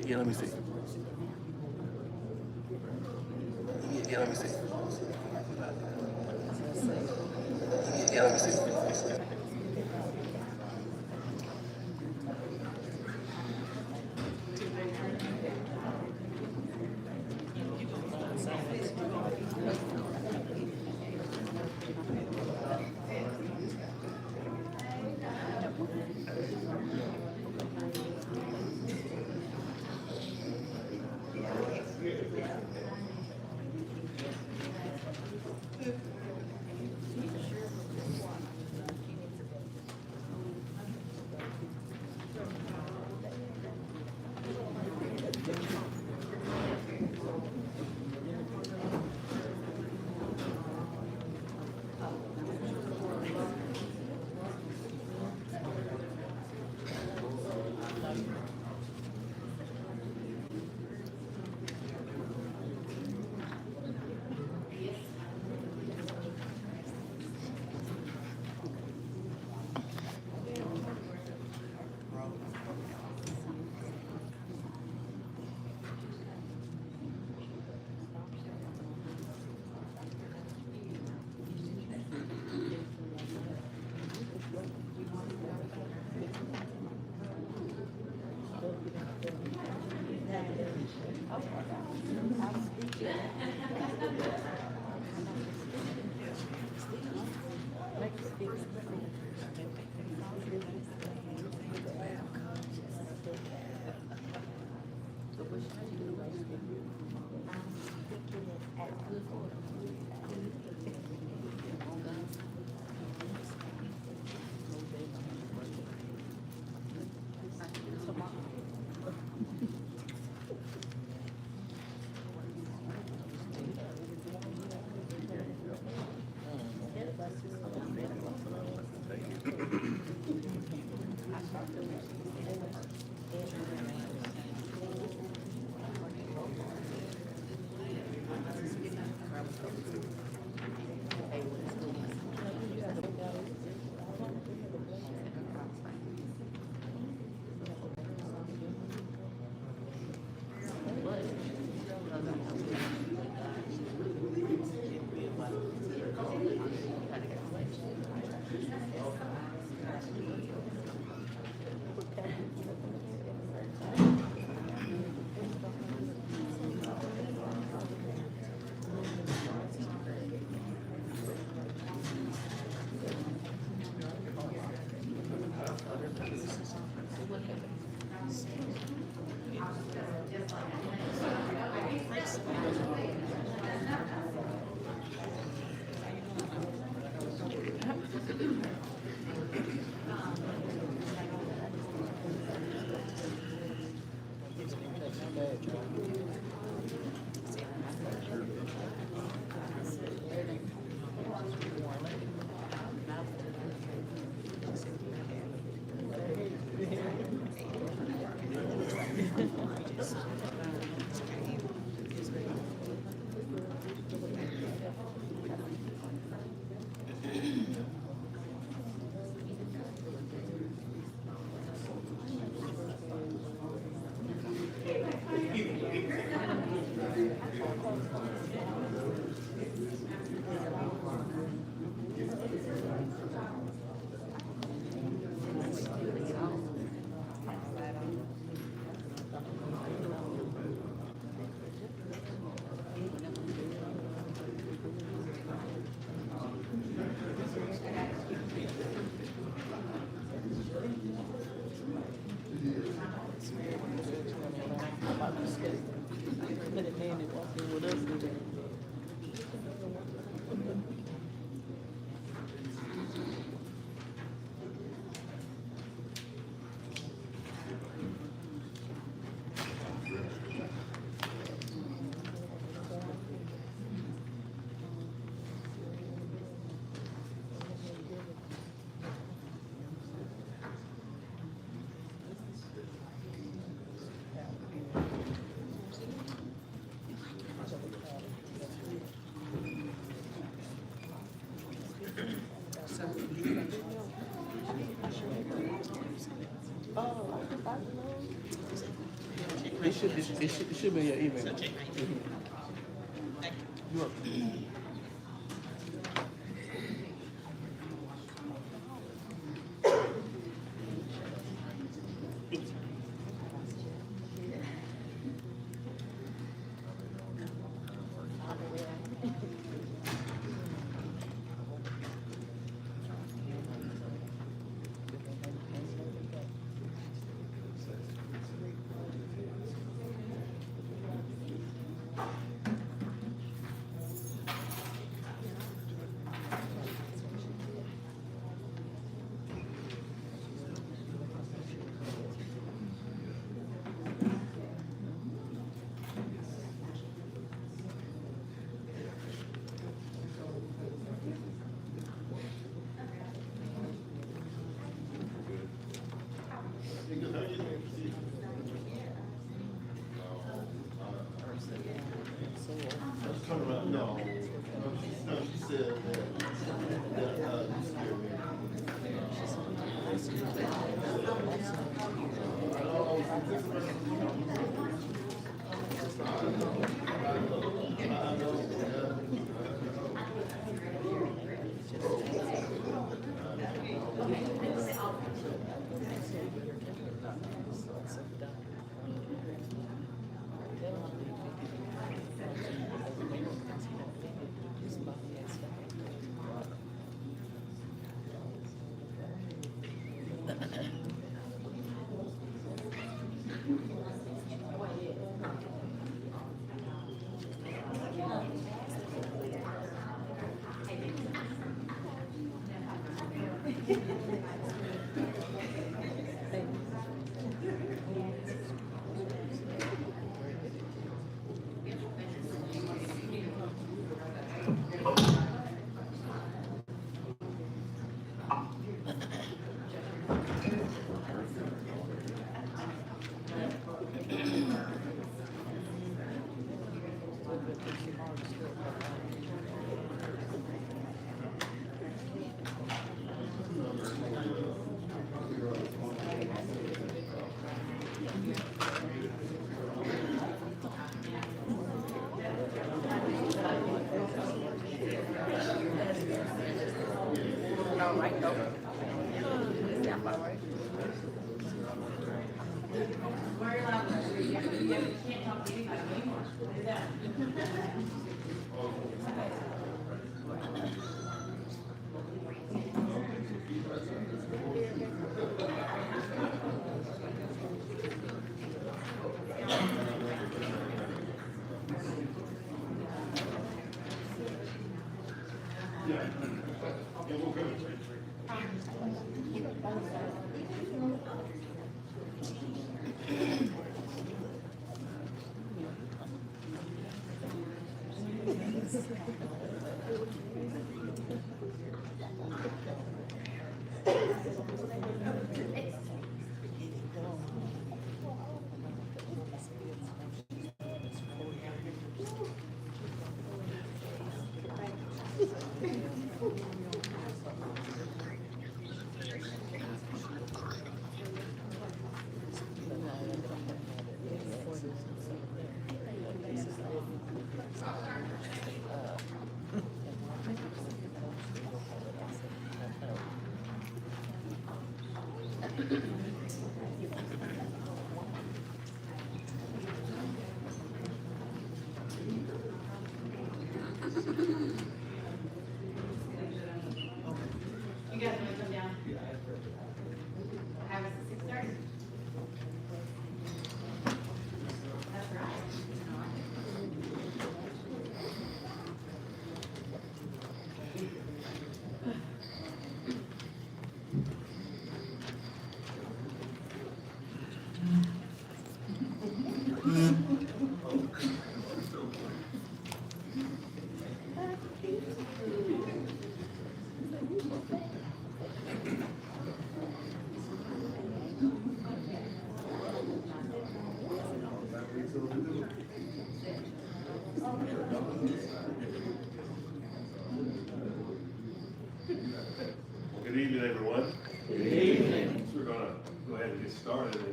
Yeah, let me see. Yeah, let me see. Yeah, let me see. It should be in your email. You're welcome. Turn around, no. No, she said that you scared me.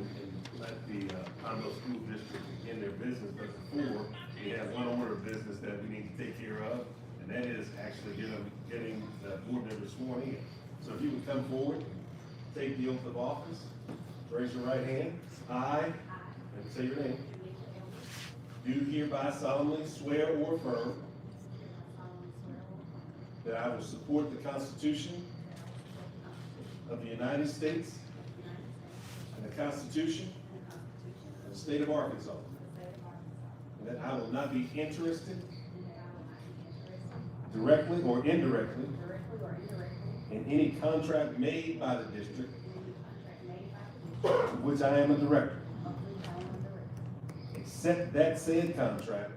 and let the Conroe School District begin their business, but before, we have one order of business that we need to take care of, and that is actually getting the board members sworn in. So if you would come forward, take the oath of office, raise your right hand. I, and say your name, do hereby solemnly swear or affirm that I will support the Constitution of the United States and the Constitution of the State of Arkansas, and that I will not be interested, directly or indirectly, in any contract made by the district of which I am a director, except that said contract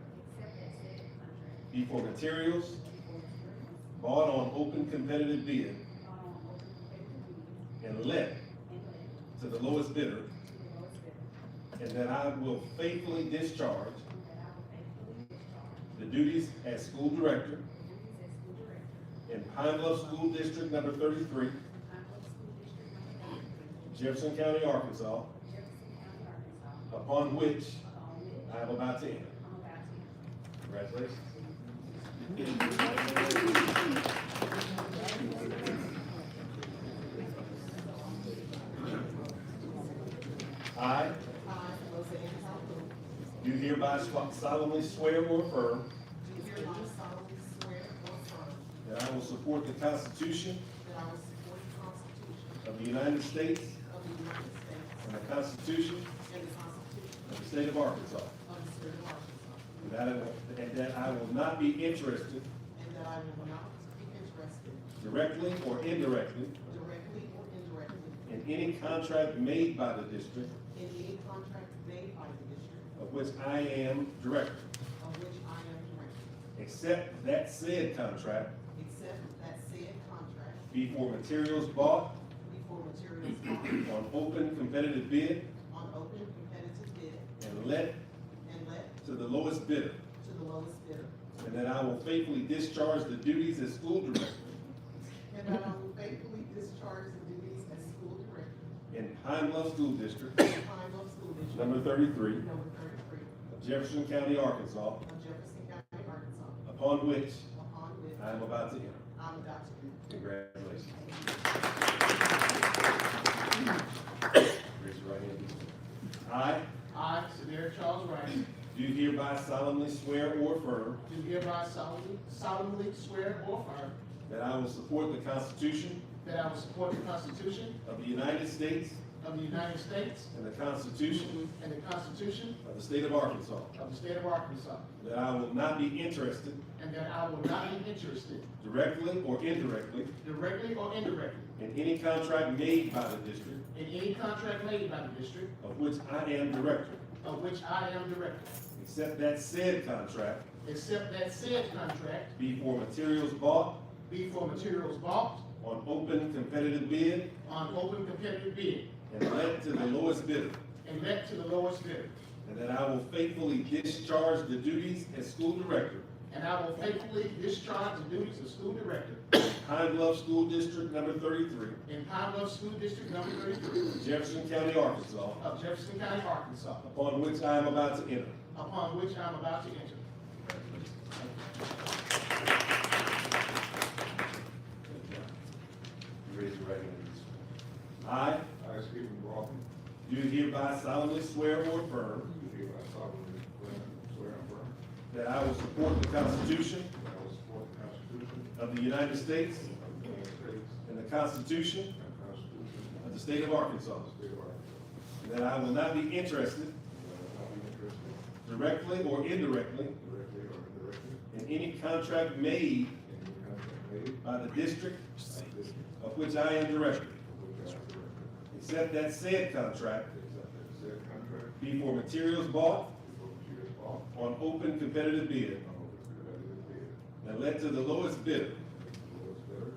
be for materials bought on open competitive bid and let to the lowest bidder, and that I will faithfully discharge the duties as school director in Pine Bluff School District number 33, Jefferson County, Arkansas, upon which I am about to enter. Congratulations. I do hereby solemnly swear or affirm that I will support the Constitution of the United States and the Constitution of the State of Arkansas, and that I will not be interested, directly or indirectly, in any contract made by the district of which I am director, except that said contract be for materials bought on open competitive bid and let to the lowest bidder, and that I will faithfully discharge the duties as school director in Pine Bluff School District number 33 of Jefferson County, Arkansas, upon which I am about to enter. Congratulations. Raise your right hand. I, Samir Charles Wright, Do hereby solemnly swear or affirm do hereby solemnly swear or affirm that I will support the Constitution that I will support the Constitution of the United States of the United States and the Constitution and the Constitution of the State of Arkansas, of the State of Arkansas, that I will not be interested, and that I will not be interested, directly or indirectly, directly or indirectly, in any contract made by the district in any contract made by the district of which I am director, of which I am director, except that said contract except that said contract be for materials bought be for materials bought on open competitive bid on open competitive bid and let to the lowest bidder, and let to the lowest bidder, and that I will faithfully discharge the duties as school director and I will faithfully discharge the duties of school director in Pine Bluff School District number 33, in Pine Bluff School District number 33 Jefferson County, Arkansas, of Jefferson County, Arkansas, upon which I am about to enter. upon which I am about to enter. Raise your right hand. I, Stephen Broughton, Do hereby solemnly swear or affirm do hereby solemnly swear and affirm that I will support the Constitution that I will support the Constitution of the United States of the United States and the Constitution and the Constitution of the State of Arkansas, of the State of Arkansas, and that I will not be interested, and that I will not be interested, directly or indirectly, directly or indirectly, in any contract made in any contract made by the district by the district of which I am director, of which I am director, except that said contract except that said contract be for materials bought for materials bought on open competitive bid on open competitive bid, and let to the lowest bidder, and to the lowest bidder,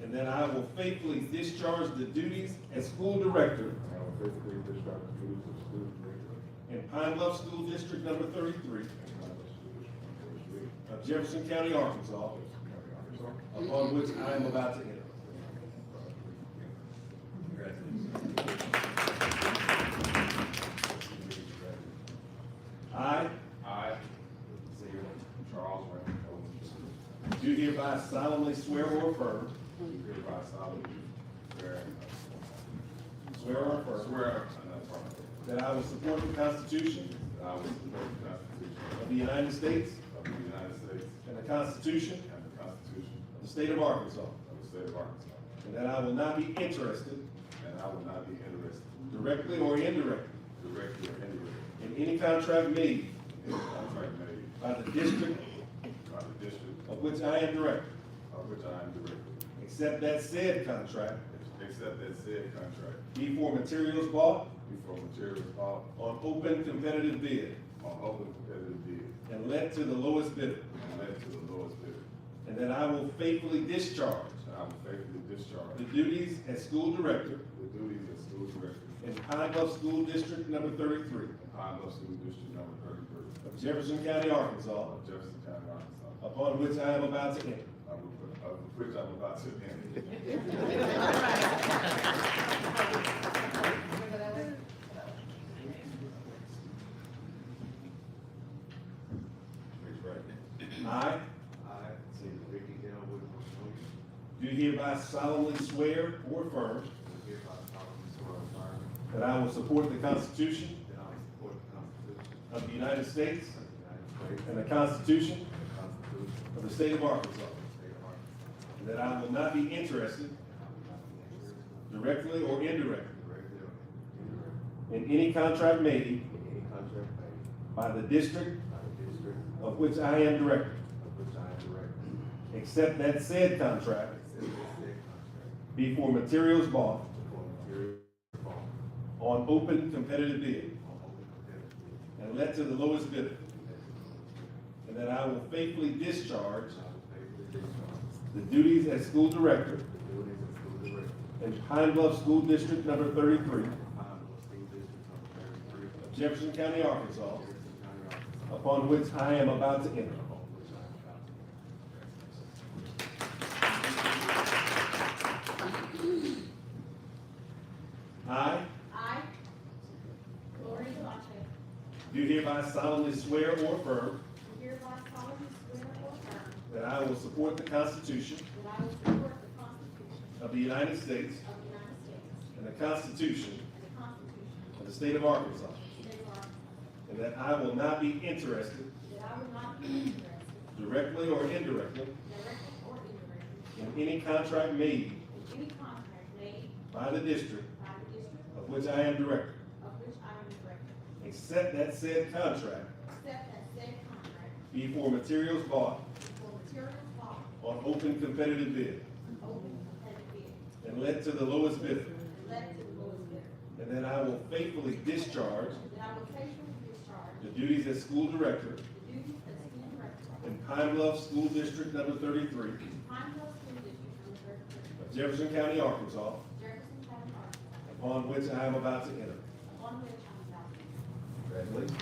and that I will faithfully discharge the duties as school director and I will faithfully discharge the duties of school director in Pine Bluff School District number 33 in Pine Bluff School District number 33 of Jefferson County, Arkansas, County, Arkansas, upon which I am about to enter. Congratulations. hereby solemnly swear or affirm do hereby solemnly Swear or affirm swear and affirm that I will support the Constitution that I will support the Constitution of the United States of the United States and the Constitution and the Constitution of the State of Arkansas, of the State of Arkansas, and that I will not be interested, and I will not be interested, directly or indirectly, directly or indirectly, in any contract made in any contract made by the district by the district of which I am director, of which I am director, except that said contract except that said contract be for materials bought before materials bought on open competitive bid on open competitive bid and let to the lowest bidder, and led to the lowest bidder, and that I will faithfully discharge and I will faithfully discharge the duties as school director the duties of school director in Pine Bluff School District Number 33 in Pine Bluff School District number 33 of Jefferson County, Arkansas, of Jefferson County, Arkansas, upon which I am about to enter. of which I'm about to enter. Raise your right hand. I I, Ricky L. Whitmore, do hereby solemnly swear or affirm do hereby solemnly swear or affirm that I will support the Constitution that I will support the Constitution of the United States of the United States and the Constitution and the Constitution of the State of Arkansas, of the State of Arkansas, and that I will not be interested, and I will not be interested, directly or indirectly, directly or indirectly, in any contract made in any contract made by the district by the district of which I am director, of which I am director, except that said contract except that said contract be for materials bought for materials bought on open competitive bid on open competitive bid, and let to the lowest bidder, and led to the lowest bidder. and that I will faithfully discharge I will faithfully discharge the duties as school director the duties of school director in Pine Bluff School District Number 33 of Pine Bluff School District number 33 of Jefferson County, Arkansas, Jefferson County, Arkansas, upon which I am about to enter. upon which I am about to enter. I I, Lori Delonte, do hereby solemnly swear or affirm do hereby solemnly swear or affirm that I will support the Constitution that I will support the Constitution of the United States of the United States and the Constitution and the Constitution of the State of Arkansas, of the State of Arkansas, and that I will not be interested, that I will not be interested, directly or indirectly, directly or indirectly, in any contract made in any contract made by the district by the district of which I am director, of which I am director, except that said contract except that said contract be for materials bought for materials bought on open competitive bid on open competitive bid, and let to the lowest bidder, and led to the lowest bidder, and that I will faithfully discharge that I will faithfully discharge the duties as school director the duties as school director in Pine Bluff School District Number 33 Pine Bluff School District number 33, of Jefferson County, Arkansas, Jefferson County, Arkansas, upon which I am about to enter. on which I am about to enter. Congratulations.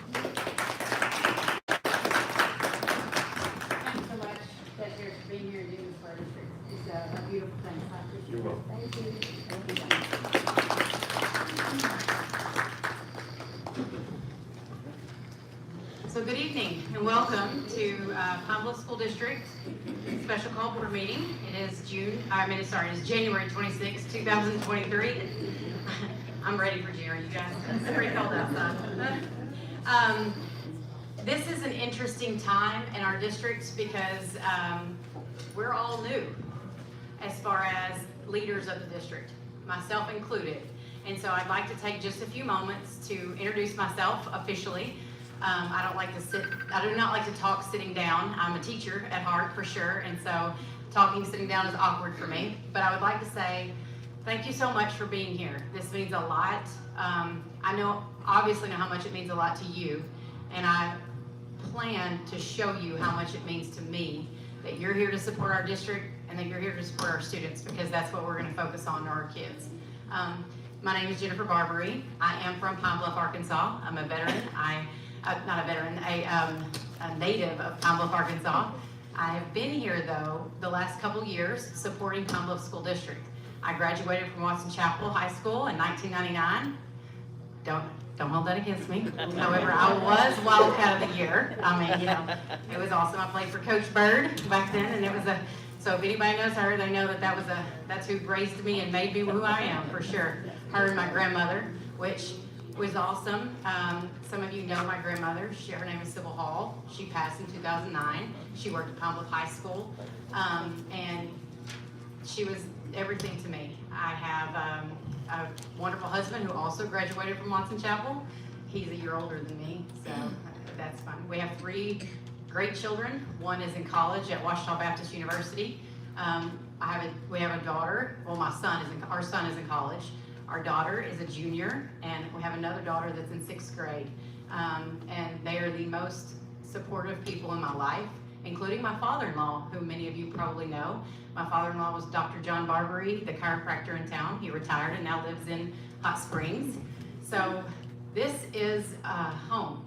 Thanks so much, pleasure being here and doing this for our district. It's a beautiful thing. I appreciate it. You're welcome. Thank you. Thank you. So good evening and welcome to Pine Bluff School District Special Call Board Meeting. It's January 26, 2023. I'm ready for January, you guys. It's pretty cold outside. This is an interesting time in our districts because we're all new as far as leaders of the district, myself included. And so I'd like to take just a few moments to introduce myself officially. I do not like to talk sitting down. I'm a teacher at heart for sure, and so talking sitting down is awkward for me. But I would like to say thank you so much for being here. This means a lot. I obviously know how much it means a lot to you, and I plan to show you how much it means to me that you're here to support our district and that you're here to support our students, because that's what we're going to focus on to our kids. My name is Jennifer Barbary. I am from Pine Bluff, Arkansas. I'm a veteran. A native of Pine Bluff, Arkansas. I have been here though the last couple years supporting Pine Bluff School District. I graduated from Watson Chapel High School in 1999. don't hold that against me. However, I was Wildcat of the Year. I mean, you know, it was awesome. I played for Coach Bird back then, and it was so if anybody knows her, they know that's who raised me and made me who I am, for sure. Her and my grandmother, which was awesome. Some of you know my grandmother. Her name is Sybil Hall. She passed in 2009. She worked at Pine Bluff High School, and she was everything to me. I have a wonderful husband who also graduated from Watson Chapel. He's a year older than me, so that's fun. We have 3 great children. One is in college at Ouachita Baptist University. We have a daughter. Well, our son is in college. Our daughter is a junior, and we have another daughter that's in 6th grade. And they are the most supportive people in my life, including my father-in-law, who many of you probably know. My father-in-law was Dr. John Barbary, the chiropractor in town. He retired and now lives in Hot Springs. So this is home.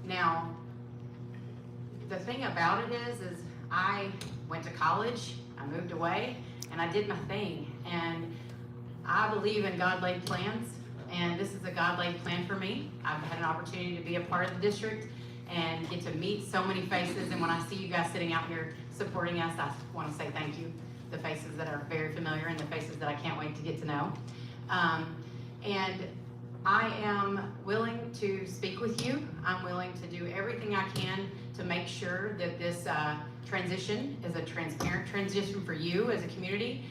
Now, the thing about it is I went to college, I moved away, and I did my thing. And I believe in God-laid plans, and this is a God-laid plan for me. I've had an opportunity to be a part of the district and get to meet so many faces, and when I see you guys sitting out here supporting us, I want to say thank you. The faces that are very familiar and the faces that I can't wait to get to know. And I am willing to speak with you. I'm willing to do everything I can to make sure that this transition is a transparent transition for you as a community.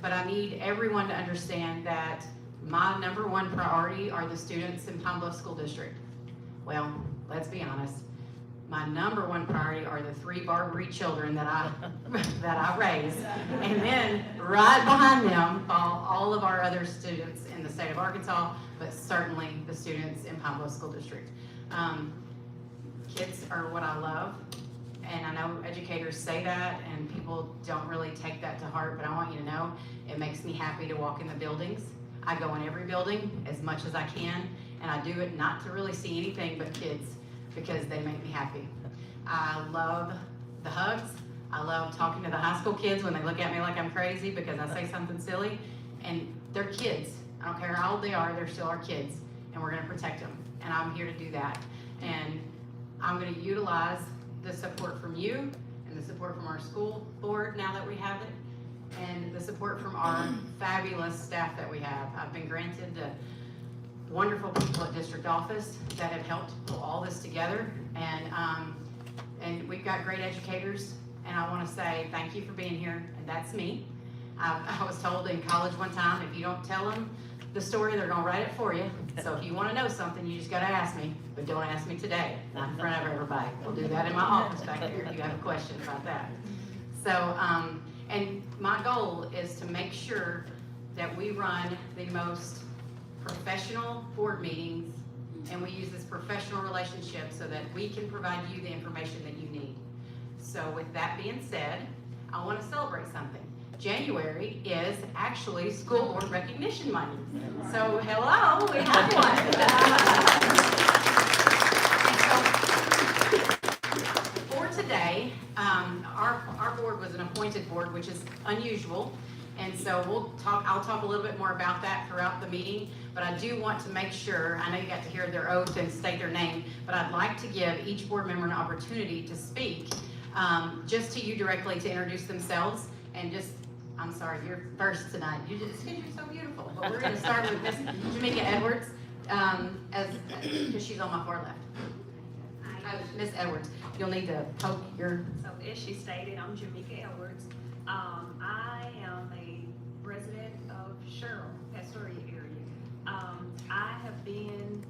But I need everyone to understand that my #1 priority are the students in Pine Bluff School District. Well, let's be honest. My #1 priority are the 3 Barbary children that I raised. And then right behind them fall all of our other students in the state of Arkansas, but certainly the students in Pine Bluff School District. Kids are what I love. And I know educators say that and people don't really take that to heart, but I want you to know it makes me happy to walk in the buildings. I go in every building as much as I can, and I do it not to really see anything but kids because they make me happy. I love the hugs. I love talking to the high school kids when they look at me like I'm crazy because I say something silly, and they're kids. I don't care how old they are, they're still our kids, and we're gonna protect them, and I'm here to do that. And I'm gonna utilize the support from you and the support from our school board now that we have it, and the support from our fabulous staff that we have. I've been granted the wonderful people at district office that have helped pull all this together, and we've got great educators, and I want to say thank you for being here, and that's me. I was told in college one time, if you don't tell them the story, they're gonna write it for you. So if you want to know something, you just gotta ask me, but don't ask me today, not in front of everybody. We'll do that in my office back there if you have a question about that. So, and my goal is to make sure that we run the most professional board meetings, and we use this professional relationship so that we can provide you the information that you need. So with that being said, I want to celebrate something. January is actually School Board Recognition Month. So hello, we have one. So for today, our board was an appointed board, which is unusual. And so I'll talk a little bit more about that throughout the meeting, but I do want to make sure, I know you got to hear their oath and state their name, but I'd like to give each board member an opportunity to speak just to you directly to introduce themselves and just, I'm sorry, you're first tonight. Because you're so beautiful. But we're going to start with Miss Jamaica Edwards, because she's on my far left. Miss Edwards, you'll need to poke your... So as she stated, I'm Jamaica Edwards. I am a resident of Sherrill, Astoria area. I have been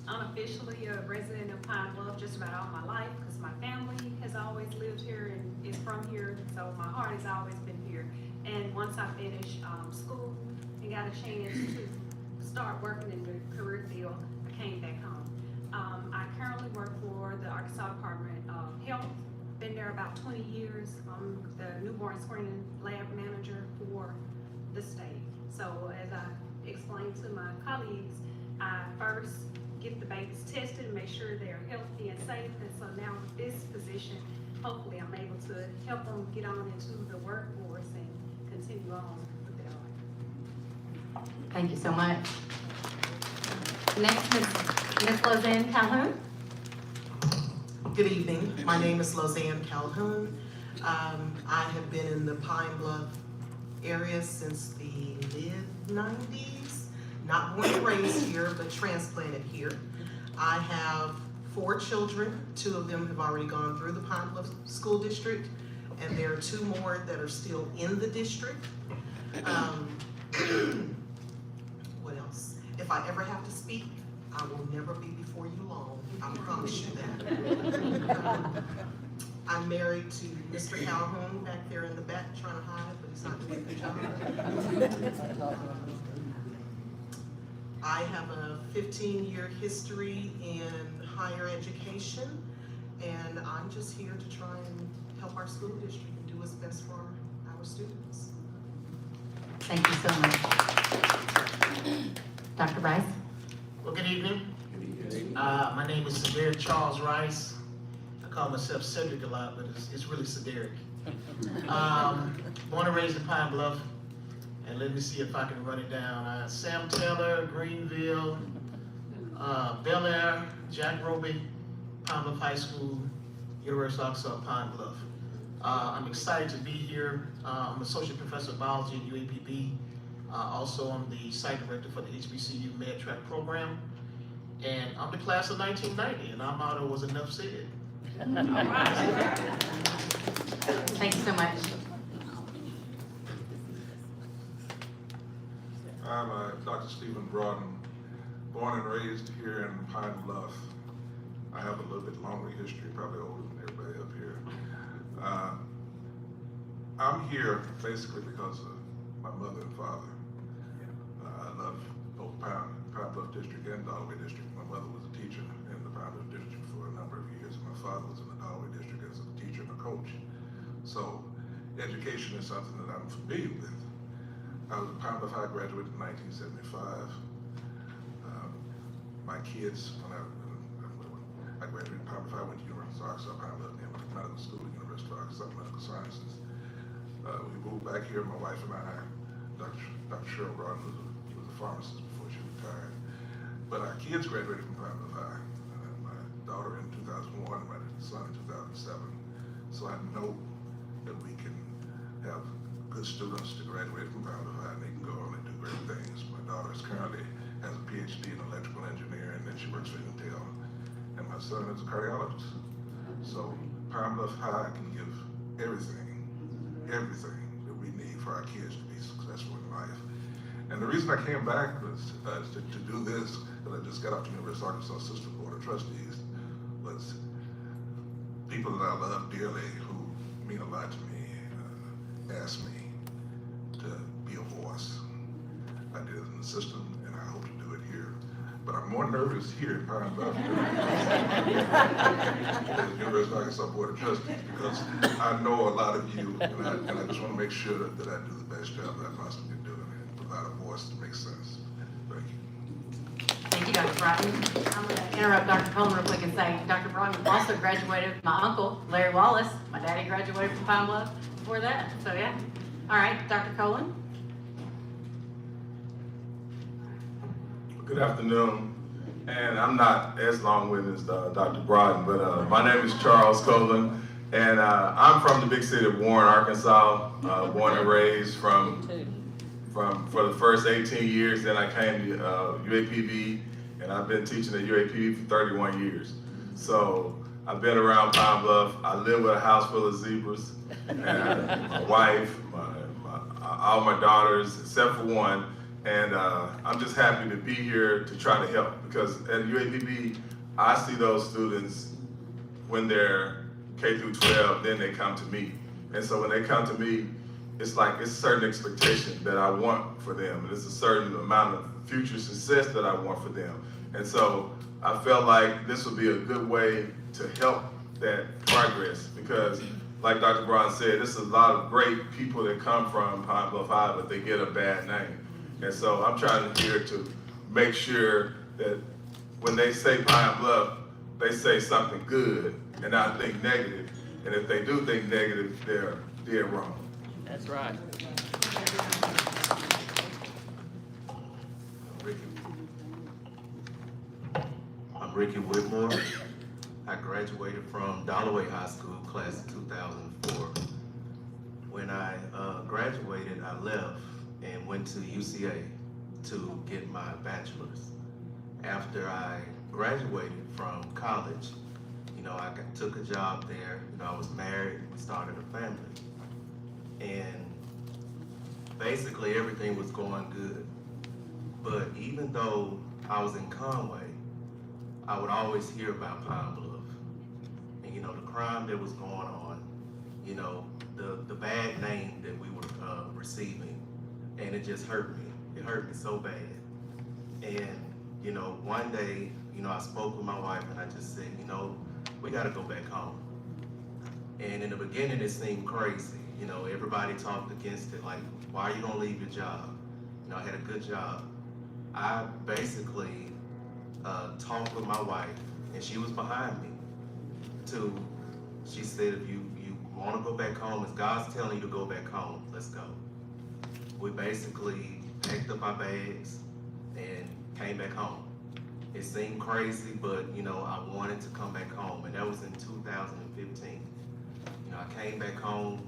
unofficially a resident of Pine Bluff just about all my life because my family has always lived here and is from here, so my heart has always been here. And once I finished school and got a chance to start working in the career field, I came back home. I currently work for the Arkansas Department of Health. Been there about 20 years. I'm the newborn screening lab manager for the state. So as I explained to my colleagues, I first get the babies tested and make sure they're healthy and safe. And so now with this position, hopefully I'm able to help them get on into the workforce and continue on with their life. Thank you so much. Next, Ms. Lozanne Calhoun. Good evening. My name is Lozanne Calhoun. I have been in the Pine Bluff area since the mid-90s. Not born and raised here, but transplanted here. I have 4 children. 2 of them have already gone through the Pine Bluff School District, and there are 2 more that are still in the district. What else? If I ever have to speak, I will never be before you long. I promise you that. I'm married to Mr. Calhoun back there in the back trying to hide, but he's not doing a good job. I have a 15-year history in higher education, and I'm just here to try and help our school district and do what's best for our students. Thank you so much. Dr. Rice? Well, good evening. My name is Cedric Charles Rice. I call myself Cedric a lot, but it's really Cedric. Born and raised in Pine Bluff, and let me see if I can run it down. Sam Taylor, Greenville, Bel Air, Jack Roby, Pine Bluff High School, University of Arkansas, Pine Bluff. I'm excited to be here. I'm associate professor of biology at UAPB. Also, I'm the site director for the HBCU MedTrack program. And I'm the class of 1990, and our motto was enough said. Thank you so much. I'm Dr. Stephen Broughton, born and raised here in Pine Bluff. I have a little bit longer history, probably older than everybody up here. I'm here basically because of my mother and father. I love both Pine Bluff District and Dalloway District. My mother was a teacher in the Pine Bluff District for a number of years. My father was in the Dalloway District as a teacher and a coach. So education is something that I'm familiar with. I was a Pine Bluff High graduate in 1975. My kids, when I graduated Pine Bluff High, went to University of Arkansas, Pine Bluff, and went to medical school at University of Arkansas, medical sciences. We moved back here, my wife and I. Dr. Cheryl Broughton was a pharmacist before she retired. But our kids graduated from Pine Bluff High. My daughter in 2001, my son in 2007. So I know that we can have good students to graduate from Pine Bluff High, and they can go on and do great things. My daughter currently has a PhD in electrical engineering, and then she works for Intel. And my son is a cardiologist. So Pine Bluff High can give everything that we need for our kids to be successful in life. And the reason I came back was to do this, because I just got off the University of Arkansas System Board of Trustees, was people that I love dearly, who mean a lot to me, asked me to be a voice. I did it in the system, and I hope to do it here. But I'm more nervous here in Pine Bluff than the University of Arkansas Board of Trustees, because I know a lot of you, and I just want to make sure that I do the best job that I possibly can do and provide a voice that makes sense. Thank you. Thank you, Dr. Broughton. I'm going to interrupt Dr. Coleman real quick and say Dr. Broughton also graduated with my uncle, Larry Wallace. My daddy graduated from Pine Bluff before that, so yeah. All right, Dr. Coleman. Good afternoon, and I'm not as long-winded as Dr. Broughton, but my name is Charles Coleman, and I'm from the big city of Warren, Arkansas, born and raised for the first 18 years. Then I came to UAPB, and I've been teaching at UAPB for 31 years. So I've been around Pine Bluff. I live with a house full of zebras, and my wife, all my daughters, except for one. And I'm just happy to be here to try to help, because at UAPB, I see those students when they're K through 12, then they come to me. And so when they come to me, it's like it's a certain expectation that I want for them. And it's a certain amount of future success that I want for them. And so I felt like this would be a good way to help that progress, because like Dr. Brown said, there's a lot of great people that come from Pine Bluff High, but they get a bad name. And so I'm trying here to make sure that when they say Pine Bluff, they say something good and not think negative. And if they do think negative, they're wrong. That's right. I'm Ricky Whitmore. I graduated from Dalloway High School, class of 2004. When I graduated, I left and went to UCA to get my bachelor's. After I graduated from college, I took a job there. I was married, started a family. And basically everything was going good. But even though I was in Conway, I would always hear about Pine Bluff. And the crime that was going on, the bad name that we were receiving. And it just hurt me. It hurt me so bad. And, one day, I spoke with my wife and I just said, we gotta go back home. And in the beginning, it seemed crazy. Everybody talked against it, like, why are you gonna leave your job? I had a good job. I basically talked with my wife, and she was behind me. She said, if you wanna go back home, if God's telling you to go back home, let's go. We basically packed up our bags and came back home. It seemed crazy, but I wanted to come back home, and that was in 2015. I came back home.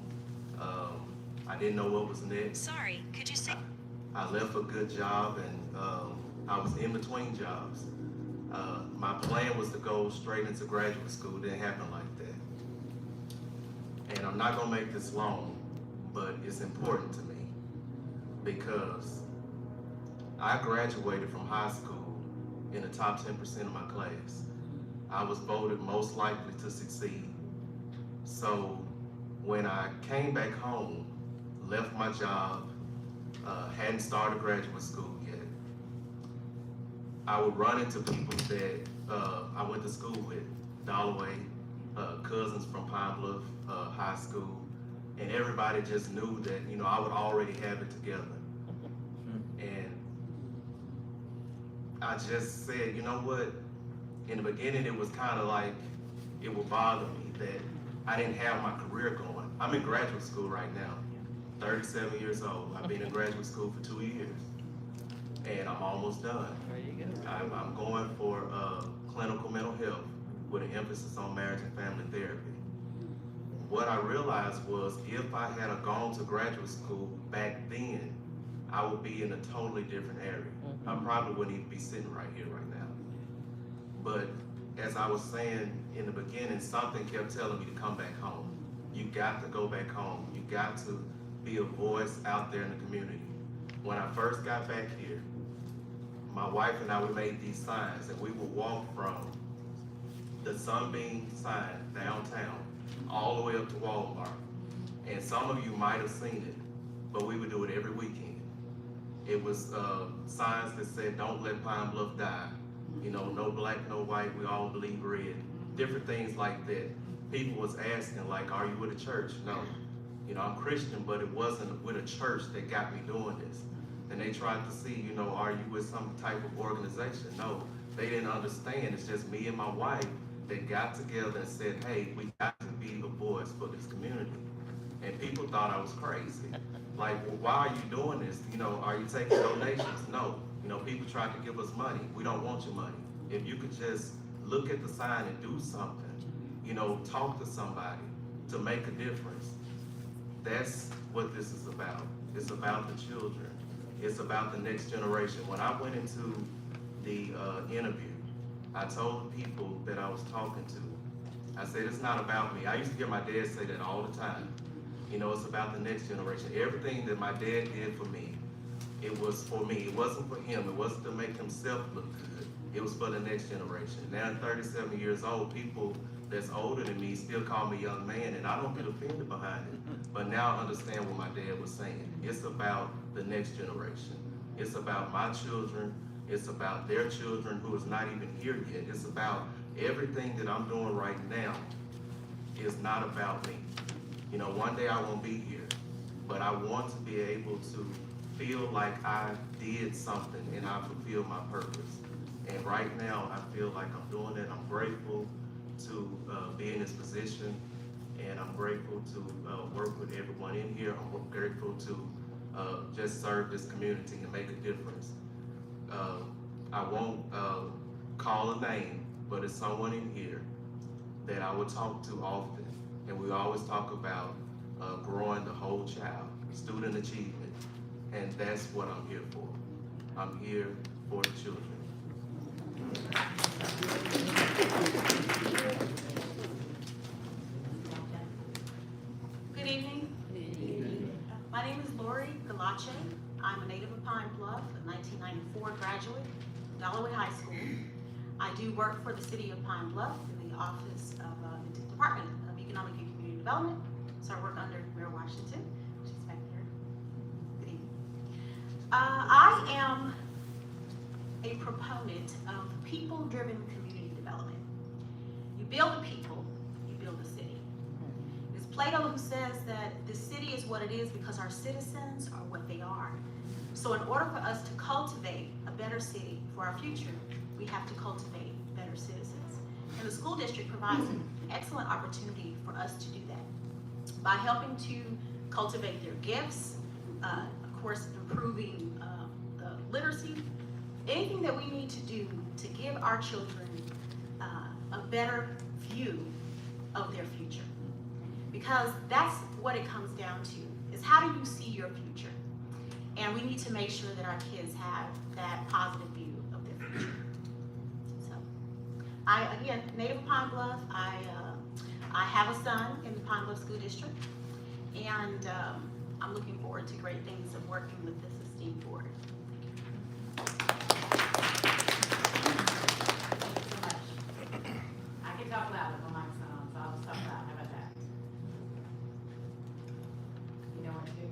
I didn't know what was next. Sorry, could you say? I left a good job, and I was in between jobs. My plan was to go straight into graduate school. It didn't happen like that. And I'm not gonna make this long, but it's important to me because I graduated from high school in the top 10% of my class. I was voted most likely to succeed. So when I came back home, left my job, hadn't started graduate school yet, I would run into people that I went to school with, Dalloway, cousins from Pine Bluff High School, and everybody just knew that, I would already have it together. And I just said, you know what? In the beginning, it was kind of like, it would bother me that I didn't have my career going. I'm in graduate school right now, 37 years old. I've been in graduate school for 2 years, and I'm almost done. There you go. I'm going for clinical mental health with an emphasis on marriage and family therapy. What I realized was if I had gone to graduate school back then, I would be in a totally different area. I probably wouldn't even be sitting right here right now. But as I was saying in the beginning, something kept telling me to come back home. You got to go back home. You got to be a voice out there in the community. When I first got back here, my wife and I, we made these signs, and we would walk from the Sunbeam sign downtown all the way up to Walmart. And some of you might have seen it, but we would do it every weekend. It was signs that said, don't let Pine Bluff die. No black, no white, we all bleed red. Different things like that. People was asking, like, are you with a church? No. I'm Christian, but it wasn't with a church that got me doing this. And they tried to see, are you with some type of organization? No, they didn't understand. It's just me and my wife that got together and said, hey, we got to be a voice for this community. And people thought I was crazy. Like, well, why are you doing this? Are you taking donations? No. People tried to give us money. We don't want your money. If you could just look at the sign and do something, talk to somebody to make a difference. That's what this is about. It's about the children. It's about the next generation. When I went into the interview, I told the people that I was talking to, I said, it's not about me. I used to hear my dad say that all the time. It's about the next generation. Everything that my dad did for me, it was for me. It wasn't for him. It wasn't to make himself look good. It was for the next generation. Now I'm 37 years old. People that's older than me still call me young man, and I don't get offended behind it. But now I understand what my dad was saying. It's about the next generation. It's about my children. It's about their children who is not even here yet. It's about everything that I'm doing right now is not about me. One day I won't be here, but I want to be able to feel like I did something and I fulfilled my purpose. And right now, I feel like I'm doing it. I'm grateful to be in this position, and I'm grateful to work with everyone in here. I'm grateful to just serve this community and make a difference. I won't call a name, but it's someone in here that I would talk to often, and we always talk about growing the whole child, student achievement, and that's what I'm here for. I'm here for the children. Good evening. My name is Lori Galache. I'm a native of Pine Bluff, a 1994 graduate of Galloway High School. I do work for the city of Pine Bluff in the office of the Department of Economic and Community Development. So I work under Mayor Washington, which is back there. Good evening. I am a proponent of people-driven community development. You build the people, you build the city. It's Plato who says that the city is what it is because our citizens are what they are. So in order for us to cultivate a better city for our future, we have to cultivate better citizens. And the school district provides an excellent opportunity for us to do that by helping to cultivate their gifts, of course, improving the literacy, anything that we need to do to give our children a better view of their future. Because that's what it comes down to, is how do you see your future? And we need to make sure that our kids have that positive view of their future. So, again, native of Pine Bluff, I have a son in the Pine Bluff School District, and I'm looking forward to great things of working with this esteemed board. I can talk loud with my microphone on, so I'll just talk loud. How about that? You know what to do?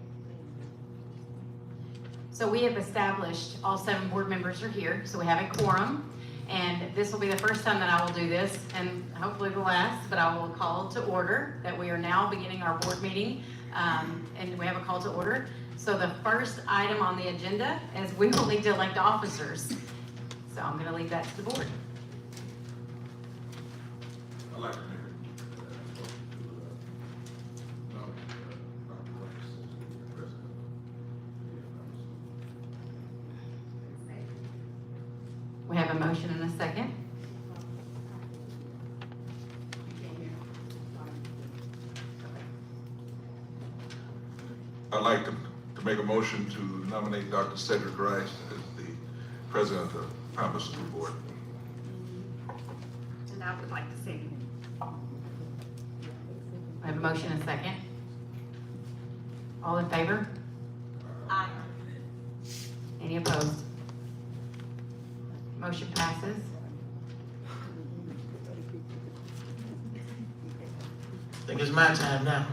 So we have established, all 7 board members are here, so we have a quorum. And this will be the first time that I will do this, and hopefully the last, but I will call to order that we are now beginning our board meeting, and we have a call to order. So the first item on the agenda is we will need to elect officers. So I'm gonna leave that to the board. I'd like to We have a motion and a second. I'd like to make a motion to nominate Dr. Cedric Rice as the president of the Pine Bluff School Board. And I would like to say, We have a motion and a second. All in favor? Aye. Any opposed? Motion passes. I think it's my time now.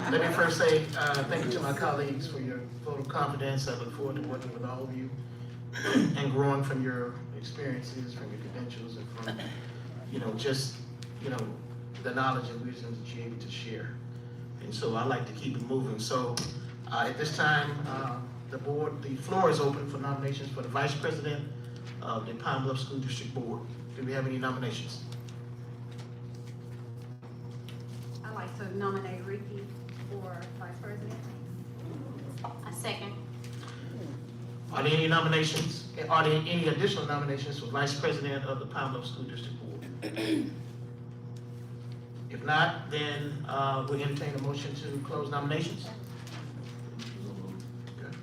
Let me first say thank you to my colleagues for your vote of confidence. I look forward to working with all of you and growing from your experiences, from your credentials, and from, just, the knowledge and wisdom that you're able to share. And so I like to keep it moving. So at this time, the floor is open for nominations for the Vice President of the Pine Bluff School District Board. Do we have any nominations? I'd like to nominate Ricky for Vice President. A second. Are there any nominations? Are there any additional nominations for Vice President of the Pine Bluff School District Board? If not, then we entertain a motion to close nominations. Okay.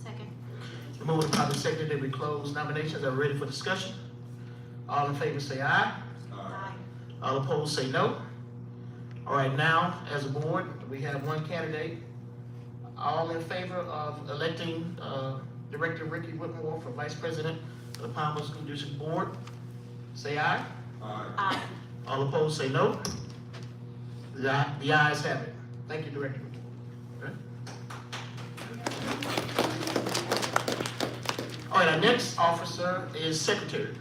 Second. Moving and probably seconded that we close nominations. Are we ready for discussion? All in favor say aye. Aye. All opposed say no. All right, now, as a board, we have one candidate. All in favor of electing Director Ricky Whitmore for Vice President of the Pine Bluff School District Board, say aye. Aye. All opposed say no. The ayes have it. Thank you, Director. Okay. All right, our next officer is Secretary.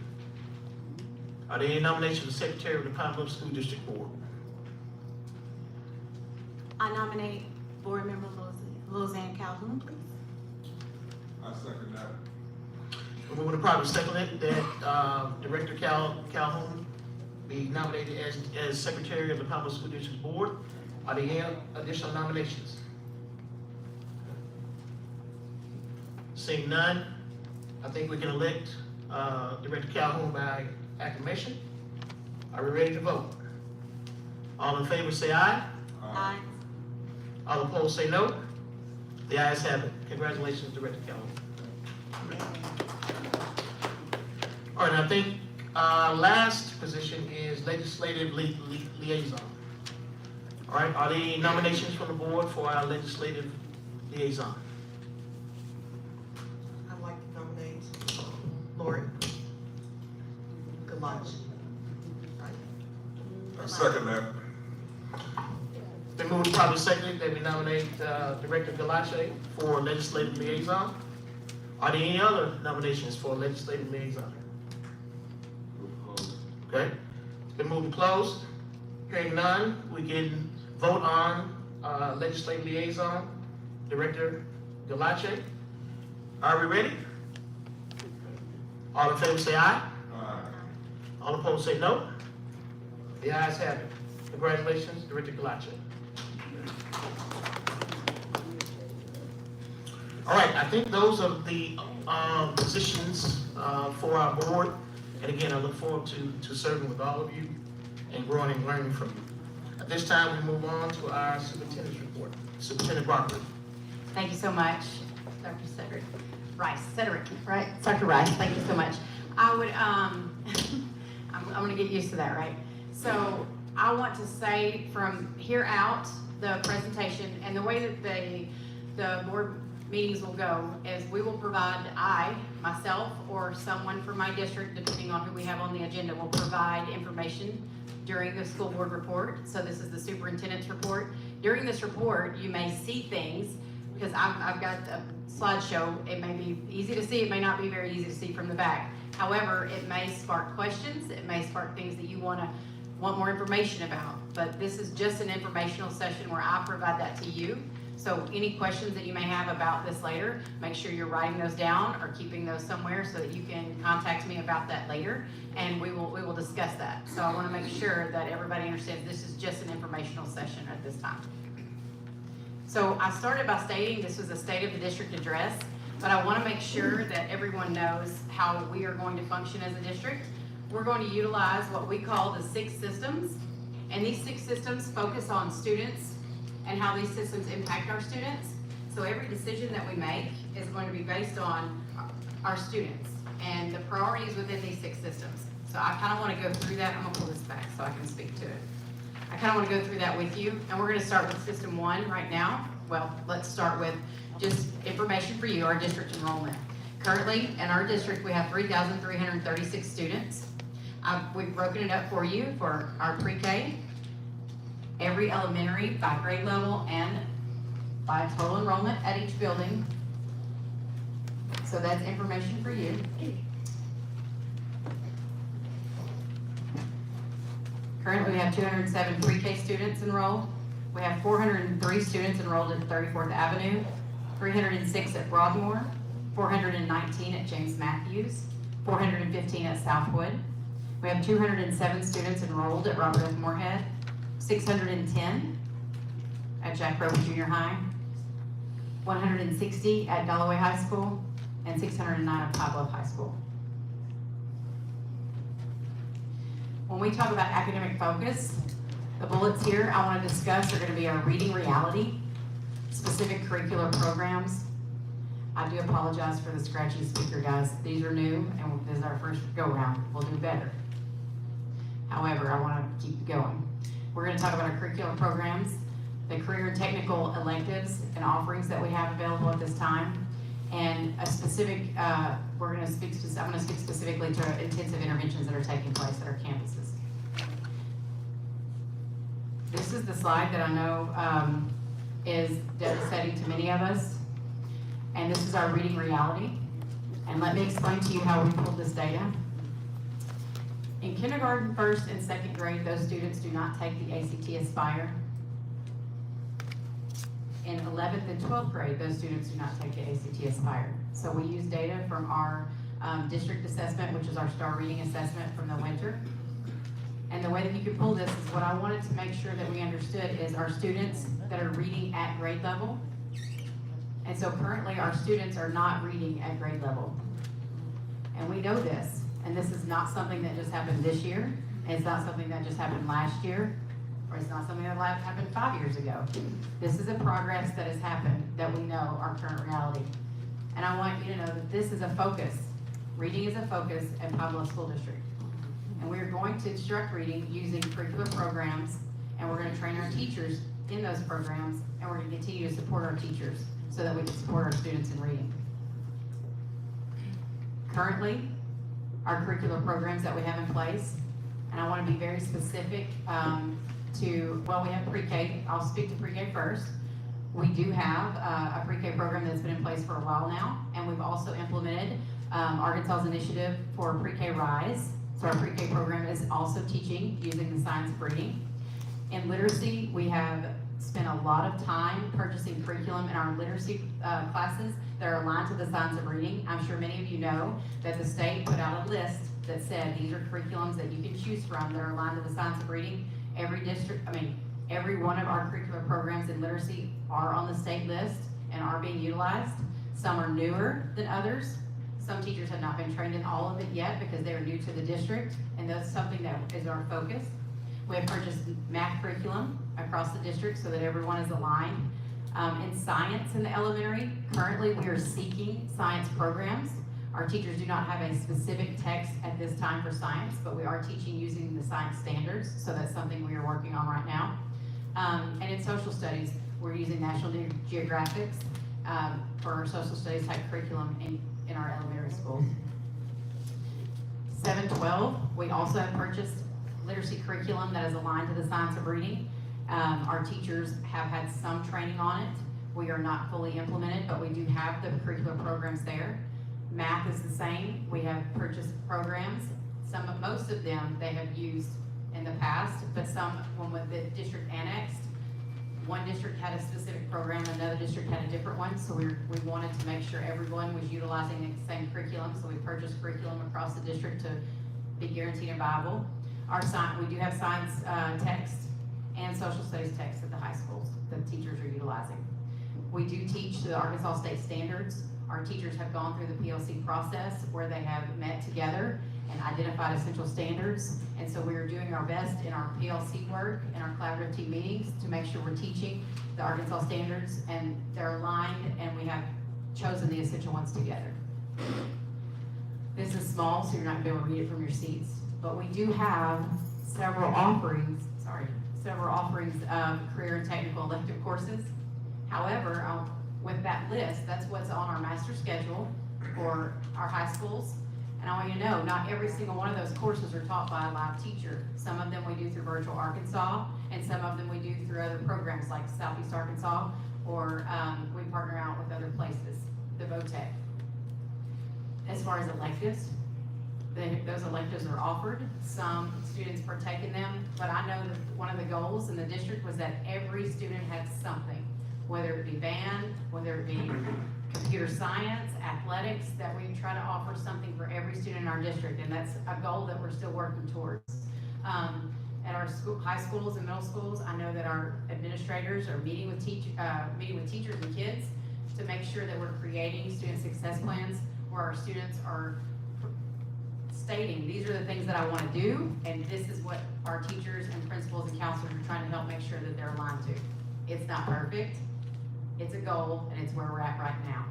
Are there any nominations for Secretary of the Pine Bluff School District Board? I nominate Board Member Roseanne Calhoun, please. I second that. We would have probably seconded that Director Calhoun be nominated as Secretary of the Pine Bluff School District Board. Are there any additional nominations? Seeing none, I think we can elect Director Calhoun by acclamation. Are we ready to vote? All in favor say aye. Aye. All opposed say no. The ayes have it. Congratulations, Director Calhoun. All right, I think last position is legislative liaison. All right, are there any nominations from the board for our legislative liaison? I'd like to nominate Lori Galach. I second that. Been moved probably seconded that we nominate Director Galache for legislative liaison. Are there any other nominations for legislative liaison? Okay, it's been moved to close. Hearing none, we can vote on legislative liaison, Director Galache. Are we ready? All in favor say aye. Aye. All opposed say no. The ayes have it. Congratulations, Director Galache. All right, I think those are the positions for our board. And again, I look forward to serving with all of you and growing and learning from you. At this time, we move on to our superintendent's report. Superintendent Barkley. Thank you so much, Dr. Cedric Rice. Cedric, right? Dr. Rice, thank you so much. I would, I'm gonna get used to that, right? So I want to say from here out, the presentation and the way that the board meetings will go is we will provide, myself, or someone from my district, depending on who we have on the agenda, will provide information during the school board report. So this is the superintendent's report. During this report, you may see things, because I've got a slideshow. It may be easy to see, it may not be very easy to see from the back. However, it may spark questions, it may spark things that you want more information about. But this is just an informational session where I provide that to you. So any questions that you may have about this later, make sure you're writing those down or keeping those somewhere so that you can contact me about that later, and we will discuss that. So I want to make sure that everybody understands this is just an informational session at this time. So I started by stating this was a State of the District address, but I want to make sure that everyone knows how we are going to function as a district. We're going to utilize what we call the 6 systems, and these 6 systems focus on students and how these systems impact our students. So every decision that we make is going to be based on our students and the priorities within these 6 systems. So I kind of want to go through that. I'm gonna pull this back so I can speak to it. I kind of want to go through that with you, and we're going to start with system 1 right now. Well, let's start with just information for you, our district enrollment. Currently, in our district, we have 3,336 students. We've broken it up for you for our pre-K, every elementary by grade level and by total enrollment at each building. So that's information for you. Currently, we have 207 pre-K students enrolled. We have 403 students enrolled at 34th Avenue, 306 at Broadmoor, 419 at James Matthews, 415 at Southwood. We have 207 students enrolled at Robert F. Moorhead, 610 at Jack Roby Junior High, 160 at Galloway High School, and 609 at Pine Bluff High School. When we talk about academic focus, the bullets here I want to discuss are going to be our reading reality, specific curricular programs. I do apologize for the scratchy speaker, guys. These are new, and this is our first go-round. We'll do better. However, I want to keep going. We're going to talk about our curricular programs, the career and technical electives and offerings that we have available at this time, and a specific, I'm going to speak specifically to intensive interventions that are taking place at our campuses. This is the slide that I know is devastating to many of us, and this is our reading reality. And let me explain to you how we pulled this data. In kindergarten, 1st and 2nd grade, those students do not take the ACT Aspire. In 11th and 12th grade, those students do not take the ACT Aspire. So we use data from our district assessment, which is our STAR reading assessment from the winter. And the way that you can pull this is what I wanted to make sure that we understood is our students that are reading at grade level. And so currently our students are not reading at grade level. And we know this, and this is not something that just happened this year, and it's not something that just happened last year, or it's not something that happened 5 years ago. This is a progress that has happened that we know our current reality. And I want you to know that this is a focus. Reading is a focus at Pine Bluff School District. And we are going to instruct reading using curricular programs, and we're going to train our teachers in those programs, and we're going to continue to support our teachers so that we can support our students in reading. Currently, our curricular programs that we have in place, and I want to be very specific we have pre-K. I'll speak to pre-K first. We do have a pre-K program that's been in place for a while now, and we've also implemented Arkansas's initiative for pre-K Rise. So our pre-K program is also teaching using the science of reading. In literacy, we have spent a lot of time purchasing curriculum in our literacy classes that are aligned to the science of reading. I'm sure many of you know that the state put out a list that said these are curriculums that you can choose from that are aligned to the science of reading. Every one of our curricular programs in literacy are on the state list and are being utilized. Some are newer than others. Some teachers have not been trained in all of it yet because they are new to the district, and that's something that is our focus. We have purchased math curriculum across the district so that everyone is aligned. In science in the elementary, currently we are seeking science programs. Our teachers do not have a specific text at this time for science, but we are teaching using the science standards, so that's something we are working on right now. And in social studies, we're using National Geographics for our social studies type curriculum in our elementary schools. 7-12, we also have purchased literacy curriculum that is aligned to the science of reading. Our teachers have had some training on it. We are not fully implemented, but we do have the curricular programs there. Math is the same. We have purchased programs. Most of them they have used in the past, but some, when the district annexed, one district had a specific program, another district had a different one, so we wanted to make sure everyone was utilizing the same curriculum, so we purchased curriculum across the district to be guaranteed and viable. We do have science text and social studies text at the high schools that teachers are utilizing. We do teach to the Arkansas State standards. Our teachers have gone through the PLC process where they have met together and identified essential standards. And so we are doing our best in our PLC work and our collaborative team meetings to make sure we're teaching the Arkansas standards and they're aligned, and we have chosen the essential ones together. This is small, so you're not gonna be able to read it from your seats, but we do have several offerings of career and technical elective courses. However, with that list, that's what's on our master schedule for our high schools. And I want you to know, not every single one of those courses are taught by a live teacher. Some of them we do through Virtual Arkansas, and some of them we do through other programs like Southeast Arkansas, or we partner out with other places, the VOTEC. As far as electives, those electives are offered. Some students partake in them, but I know that one of the goals in the district was that every student had something, whether it be band, whether it be computer science, athletics, that we try to offer something for every student in our district, and that's a goal that we're still working towards. At our high schools and middle schools, I know that our administrators are meeting with teachers and kids to make sure that we're creating student success plans where our students are stating, these are the things that I want to do, and this is what our teachers and principals and counselors are trying to help make sure that they're aligned to. It's not perfect. It's a goal, and it's where we're at right now.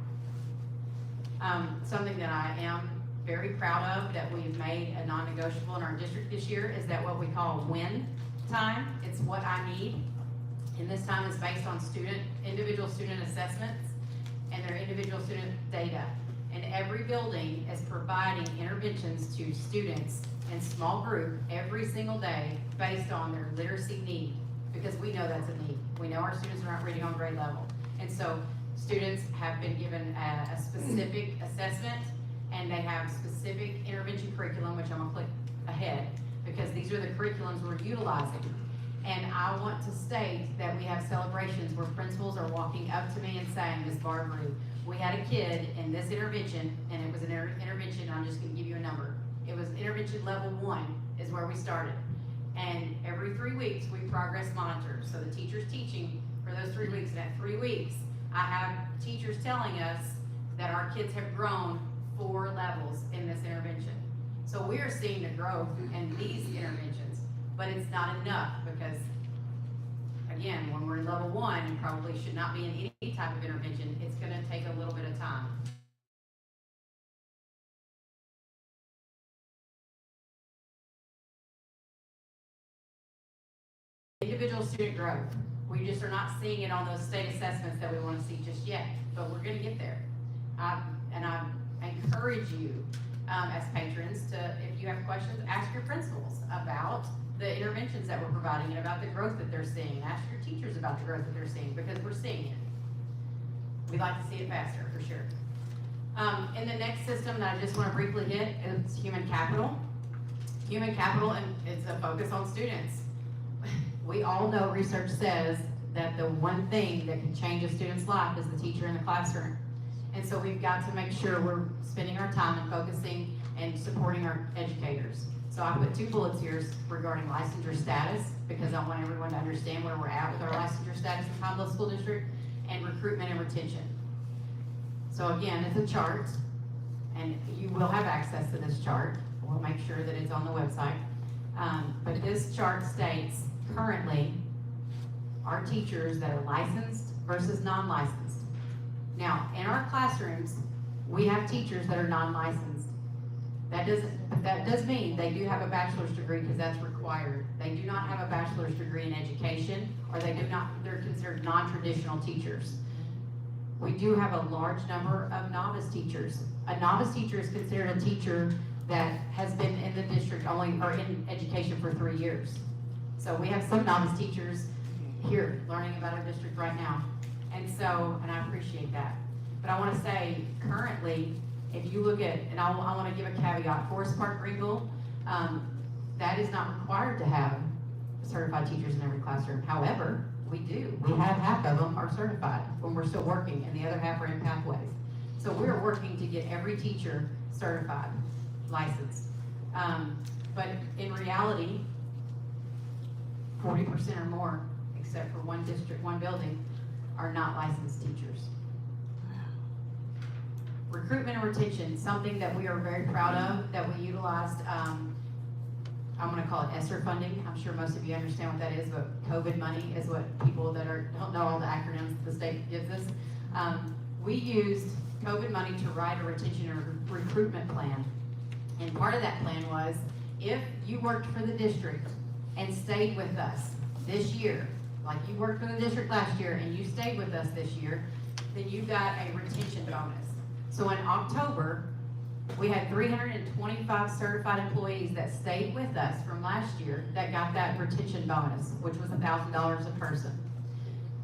Something that I am very proud of that we've made a non-negotiable in our district this year is that what we call win time. It's what I need. And this time is based on individual student assessments and their individual student data. And every building is providing interventions to students in small group every single day based on their literacy need, because we know that's a need. We know our students are not reading on grade level. And so students have been given a specific assessment, and they have specific intervention curriculum, which I'm gonna click ahead, because these are the curriculums we're utilizing. And I want to state that we have celebrations where principals are walking up to me and saying, Ms. Barbary, we had a kid in this intervention, and it was an intervention, I'm just gonna give you a number. It was intervention level 1 is where we started. And every 3 weeks, we progress monitor. So the teacher's teaching for those 3 weeks, and at 3 weeks, I have teachers telling us that our kids have grown 4 levels in this intervention. we are seeing the growth in these interventions, but it's not enough because, again, when we're in level 1, it probably should not be in any type of intervention. It's gonna take a little bit of time. Individual student growth. We just are not seeing it on those state assessments that we want to see just yet, but we're going to get there. And I encourage you as patrons to, if you have questions, ask your principals about the interventions that we're providing and about the growth that they're seeing. Ask your teachers about the growth that they're seeing because we're seeing it. We'd like to see it faster for sure. In the next system that I just want to briefly hit is human capital. Human capital, and it's a focus on students. We all know research says that the one thing that can change a student's life is the teacher in the classroom. And so we've got to make sure we're spending our time and focusing and supporting our educators. So I put 2 bullets here regarding licensure status because I want everyone to understand where we're at with our licensure status in Pine Bluff School District, and recruitment and retention. So again, it's a chart, and you will have access to this chart. We'll make sure that it's on the website. But this chart states currently our teachers that are licensed versus non-licensed. Now, in our classrooms, we have teachers that are non-licensed. That does mean they do have a bachelor's degree because that's required. They do not have a bachelor's degree in education, or they're considered non-traditional teachers. We do have a large number of novice teachers. A novice teacher is considered a teacher that has been in the district only, or in education for 3 years. So we have some novice teachers here learning about our district right now. And I appreciate that. But I want to say, currently, if you look at, and I want to give a caveat, Forest Park Greenville, that is not required to have certified teachers in every classroom. However, we do. We have half of them are certified when we're still working, and the other half are in pathways. So we're working to get every teacher certified, licensed. But in reality, 40% or more, except for one district, one building, are not licensed teachers. Recruitment and retention, something that we are very proud of, that we utilized, I'm gonna call it ESSER funding. I'm sure most of you understand what that is, but COVID money is what people that don't know all the acronyms the state gives us. We used COVID money to write a retention and recruitment plan. And part of that plan was, if you worked for the district and stayed with us this year, like you worked for the district last year and you stayed with us this year, then you got a retention bonus. So in October, we had 325 certified employees that stayed with us from last year that got that retention bonus, which was $1,000 a person.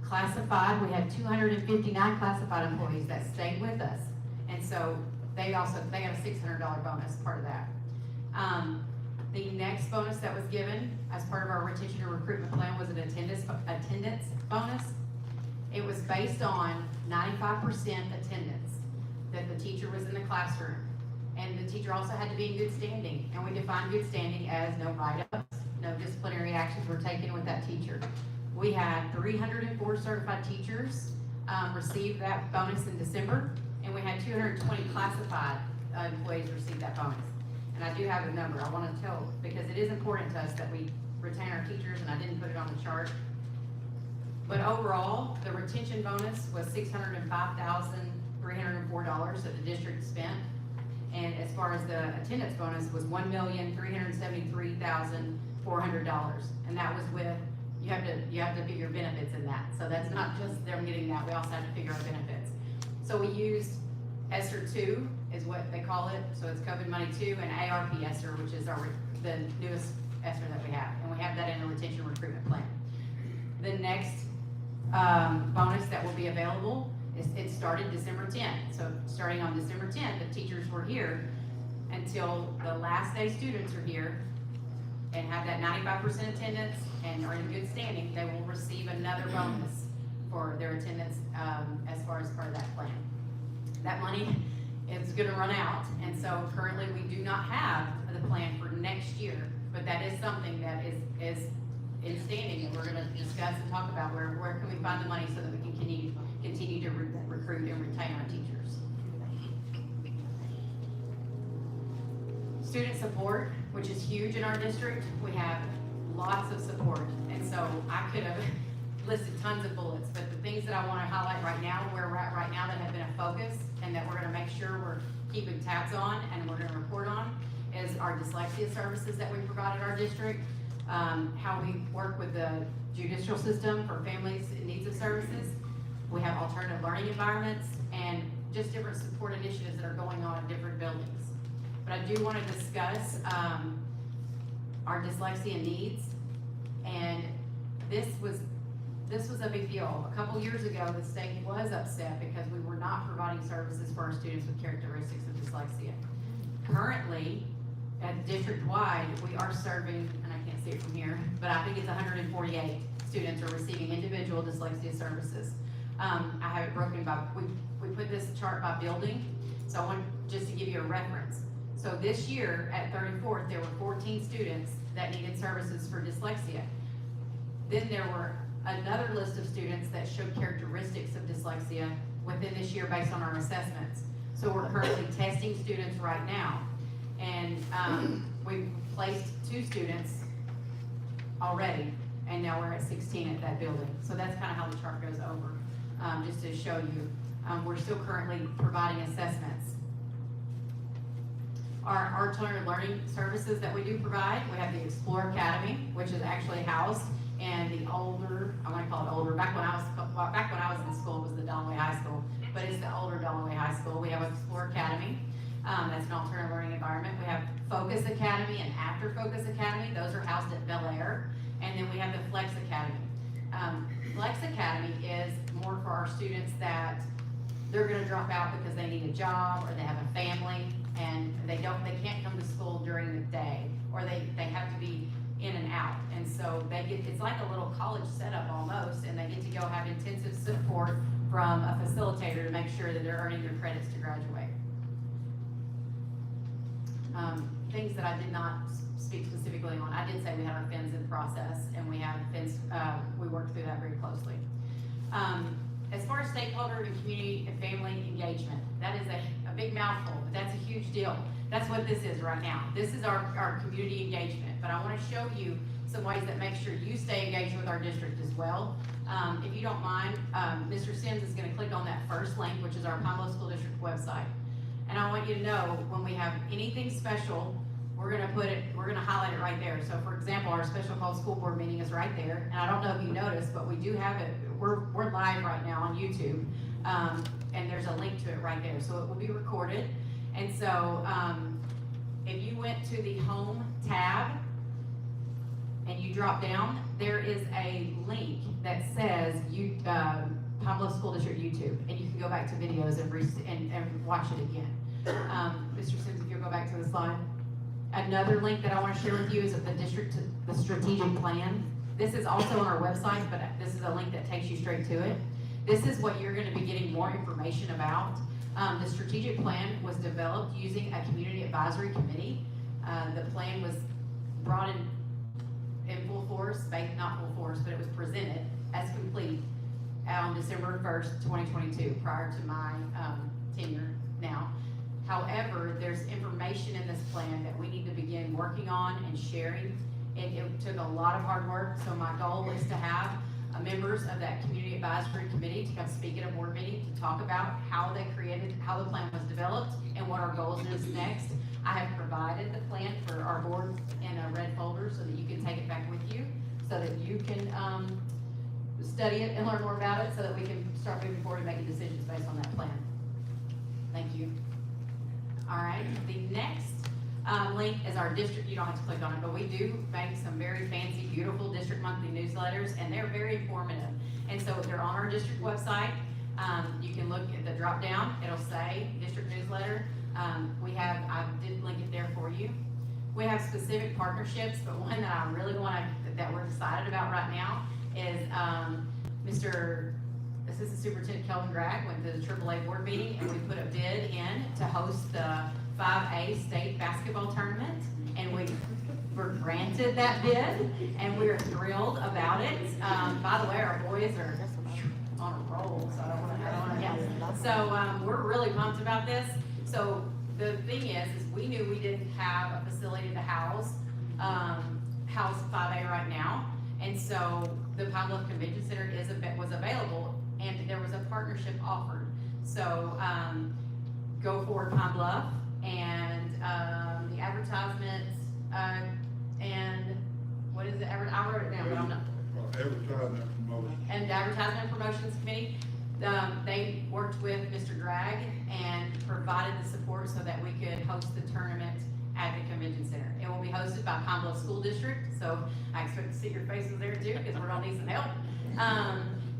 Classified, we had 259 classified employees that stayed with us. And so they got a $600 bonus, part of that. The next bonus that was given as part of our retention and recruitment plan was an attendance bonus. It was based on 95% attendance, that the teacher was in the classroom. And the teacher also had to be in good standing. And we defined good standing as no write-ups, no disciplinary actions were taken with that teacher. We had 304 certified teachers receive that bonus in December, and we had 220 classified employees receive that bonus. And I do have a number I want to tell, because it is important to us that we retain our teachers, and I didn't put it on the chart. But overall, the retention bonus was $605,304 that the district spent. And as far as the attendance bonus was $1,373,400. And that was with, you have to figure benefits in that. So that's not just them getting that, we also have to figure out benefits. So we used ESSER 2 is what they call it. So it's COVID money 2 and ARP ESSER, which is the newest ESSER that we have. And we have that in the retention recruitment plan. The next bonus that will be available it started December 10th. So starting on December 10th, if teachers were here until the last day students are here and have that 95% attendance and are in good standing, they will receive another bonus for their attendance as far as part of that plan. That money is going to run out, and so currently we do not have the plan for next year, but that is something that is in standing, and we're going to discuss and talk about where can we find the money so that we can continue to recruit and retain our teachers. Student support, which is huge in our district. We have lots of support. And so I could have listed tons of bullets, but the things that I want to highlight right now, where we're at right now that have been a focus and that we're going to make sure we're keeping tabs on and we're going to report on is our dyslexia services that we provide in our district, how we work with the judicial system for families in needs of services. We have alternative learning environments and just different support initiatives that are going on in different buildings. But I do want to discuss our dyslexia needs, and this was a big deal. A couple years ago, the state was upset because we were not providing services for our students with characteristics of dyslexia. Currently, at district-wide, we are serving, and I can't see it from here, but I think it's 148 students are receiving individual dyslexia services. I have it broken by, we put this chart by building, so I want just to give you a reference. So this year at 34th, there were 14 students that needed services for dyslexia. Then there were another list of students that showed characteristics of dyslexia within this year based on our assessments. So we're currently testing students right now. And we've placed 2 students already, and now we're at 16 at that building. So that's kind of how the chart goes over, just to show you. We're still currently providing assessments. Our alternative learning services that we do provide, we have the Explore Academy, which is actually housed in the older, I want to call it older, back when I was in school, it was the Dalloway High School, but it's the older Dalloway High School. We have Explore Academy, that's an alternative learning environment. We have Focus Academy and After Focus Academy, those are housed at Bel Air, and then we have the Flex Academy. Flex Academy is more for our students that they're going to drop out because they need a job or they have a family and they can't come to school during the day, or they have to be in and out. And so it's like a little college setup almost, and they get to go have intensive support from a facilitator to make sure that they're earning their credits to graduate. Things that I did not speak specifically on, I did say we had our FINS in process, and we have FINS, we worked through that very closely. As far as stakeholder and community and family engagement, that is a big mouthful, but that's a huge deal. That's what this is right now. This is our community engagement, but I want to show you some ways that make sure you stay engaged with our district as well. If you don't mind, Mr. Sims is going to click on that first link, which is our Pine Bluff School District website. And I want you to know when we have anything special, we're going to highlight it right there. So for example, our special called school board meeting is right there. And I don't know if you noticed, but we do have it. We're live right now on YouTube. And there's a link to it right there. So it will be recorded. And so if you went to the home tab and you drop down, there is a link that says Pine Bluff School District YouTube, and you can go back to videos and watch it again. Mr. Sims, if you'll go back to the slide. Another link that I want to share with you is of the strategic plan. This is also on our website, but this is a link that takes you straight to it. This is what you're going to be getting more information about. The strategic plan was developed using a community advisory committee. The plan was brought in full force, not full force, but it was presented as complete on December 1st, 2022, prior to my tenure now. However, there's information in this plan that we need to begin working on and sharing. It took a lot of hard work, so my goal is to have members of that community advisory committee to come speak at a board meeting to talk about how the plan was developed and what our goals is next. I have provided the plan for our board in a red folder so that you can take it back with you, so that you can study it and learn more about it, so that we can start moving forward and making decisions based on that plan. Thank you. All right, the next link is our district. You don't have to click on it, but we do make some very fancy, beautiful district monthly newsletters, and they're very informative. And so if they're on our district website, you can look at the drop down. It'll say district newsletter. I did link it there for you. We have specific partnerships, but one that I really that we're excited about right now is Mr. Assistant Superintendent Kelvin Gregg went to the AAA board meeting, and we put a bid in to host the 5A state basketball tournament, and we were granted that bid, and we are thrilled about it. By the way, our boys are on a roll, so I don't want to. So we're really pumped about this. So the thing is we knew we didn't have a a facility to house 5A right now. And so the Pine Bluff Convention Center was available, and there was a partnership offered. So, Go Forward Pine Bluff, and, the advertisements, and what is it, I wrote it down, but I'm not. Advertisement promotion. And the Advertisement and Promotions Committee, they worked with Mr. Drag and provided the support so that we could host the tournament at the convention center. It will be hosted by Pine Bluff School District, so I expect to see your faces there too, because we're gonna need some help.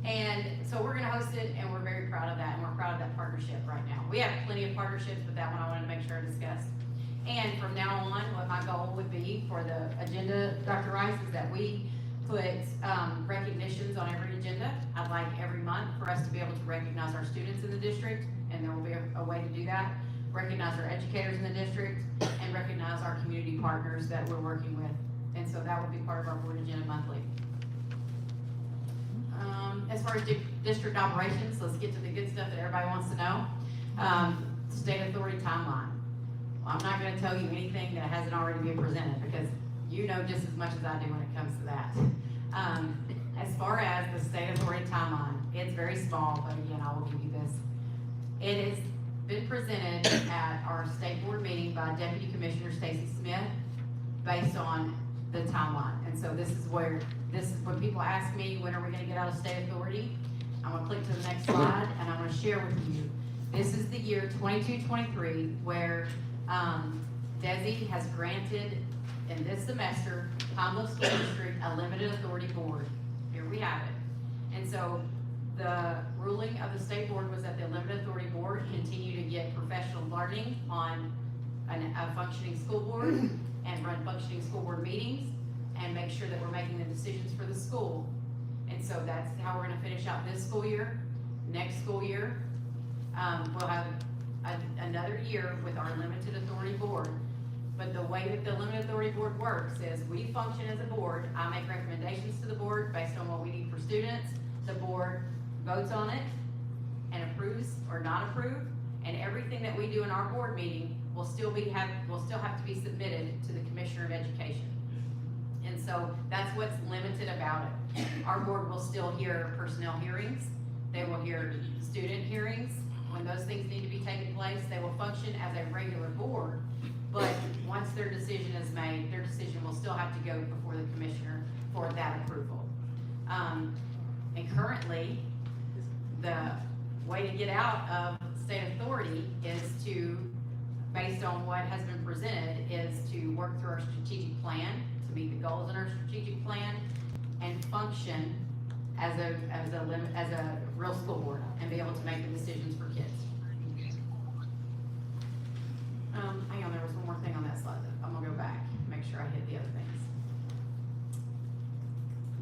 And so we're gonna host it, and we're very proud of that, and we're proud of that partnership right now. We have plenty of partnerships, but that one I wanted to make sure I discussed. And from now on, what my goal would be for the agenda, Dr. Rice, is that we put recognitions on every agenda. I'd like every month for us to be able to recognize our students in the district, and there will be a way to do that. Recognize our educators in the district, and recognize our community partners that we're working with. And so that will be part of our board agenda monthly. As far as district operations, let's get to the good stuff that everybody wants to know. State authority timeline. Well, I'm not gonna tell you anything that hasn't already been presented, because you know just as much as I do when it comes to that. As far as the state authority timeline, it's very small, but again, I will give you this. It has been presented at our state board meeting by Deputy Commissioner Stacy Smith based on the timeline. And so this is when people ask me, when are we gonna get out of state authority? I'm gonna click to the next slide, and I'm gonna share with you. This is the year 22-23, where DESI has granted in this semester Pine Bluff School District a limited authority board. Here we have it. And so the ruling of the state board was that the limited authority board continue to get professional learning on a functioning school board and run functioning school board meetings and make sure that we're making the decisions for the school. And so that's how we're gonna finish out this school year. Next school year, we'll have another year with our limited authority board. But the way that the limited authority board works is we function as a board. I make recommendations to the board based on what we need for students. The board votes on it and approves or not approve. And everything that we do in our board meeting will still have to be submitted to the Commissioner of Education. And so that's what's limited about it. Our board will still hear personnel hearings. They will hear student hearings. When those things need to be taking place, they will function as a regular board. But once their decision is made, their decision will still have to go before the commissioner for that approval. And currently, the way to get out of state authority is to, based on what has been presented, is to work through our strategic plan, to meet the goals in our strategic plan, and function as a real school board, and be able to make the decisions for kids. Hang on, there was one more thing on that slide. I'm gonna go back, make sure I hit the other things.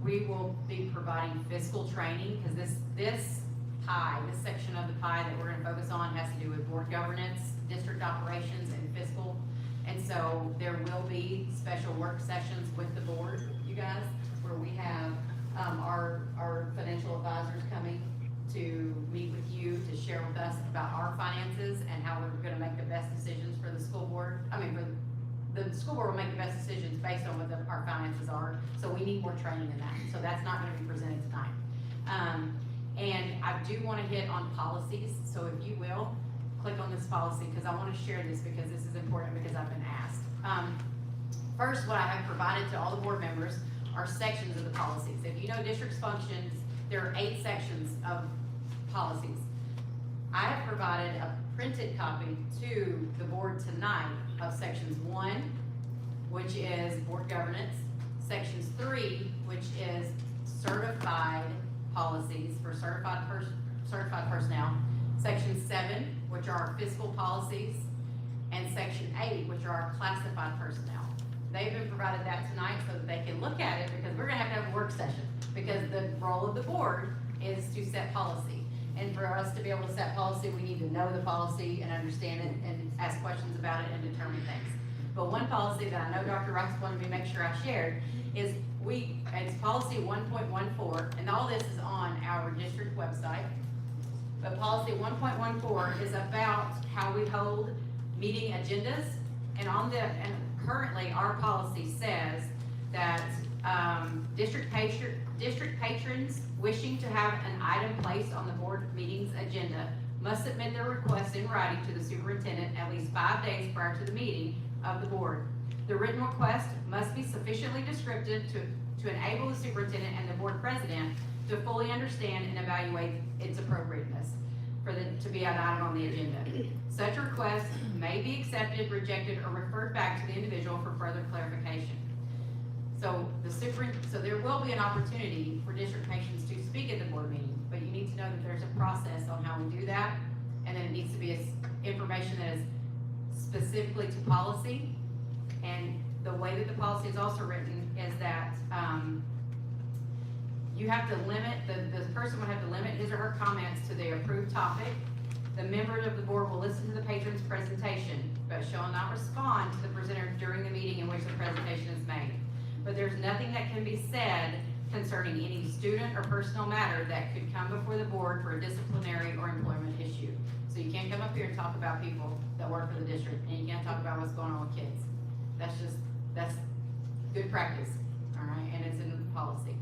We will be providing fiscal training, because this section of the pie that we're gonna focus on has to do with board governance, district operations, and fiscal. And so there will be special work sessions with the board, you guys, where we have our financial advisors coming to meet with you, to share with us about our finances and how we're gonna make the best decisions for the school board. The school board will make the best decisions based on what our finances are, so we need more training in that. So that's not gonna be presented tonight. And I do wanna hit on policies, so if you will, click on this policy, because I wanna share this because this is important, because I've been asked. First, what I have provided to all the board members are sections of the policies. If you know district's functions, there are 8 sections of policies. I have provided a printed copy to the board tonight of sections 1, which is board governance, sections 3, which is certified policies for certified personnel, section 7, which are our fiscal policies, and section 8, which are our classified personnel. They've been provided that tonight so that they can look at it, because we're gonna have a work session, because the role of the board is to set policy. And for us to be able to set policy, we need to know the policy and understand it and ask questions about it and determine things. But one policy that I know Dr. Rice wanted me to make sure I shared is it's policy 1.14, and all this is on our district website. But policy 1.14 is about how we hold meeting agendas And currently, our policy says that, district patrons wishing to have an item placed on the board meeting's agenda must submit their request in writing to the superintendent at least 5 days prior to the meeting of the board. The written request must be sufficiently descriptive to enable the superintendent and the board president to fully understand and evaluate its appropriateness to be an item on the agenda. Such requests may be accepted, rejected, or referred back to the individual for further clarification. So there will be an opportunity for district patrons to speak at the board meeting, but you need to know that there's a process on how we do that, and then it needs to be information that is specifically to policy. And the way that the policy is also written is that you have to limit, the person would have to limit his or her comments to the approved topic. The members of the board will listen to the patron's presentation, but shall not respond to the presenter during the meeting in which the presentation is made. But there's nothing that can be said concerning any student or personal matter that could come before the board for a disciplinary or employment issue. So you can't come up here and talk about people that work for the district, and you can't talk about what's going on with kids. That's good practice, all right, and it's in the policy.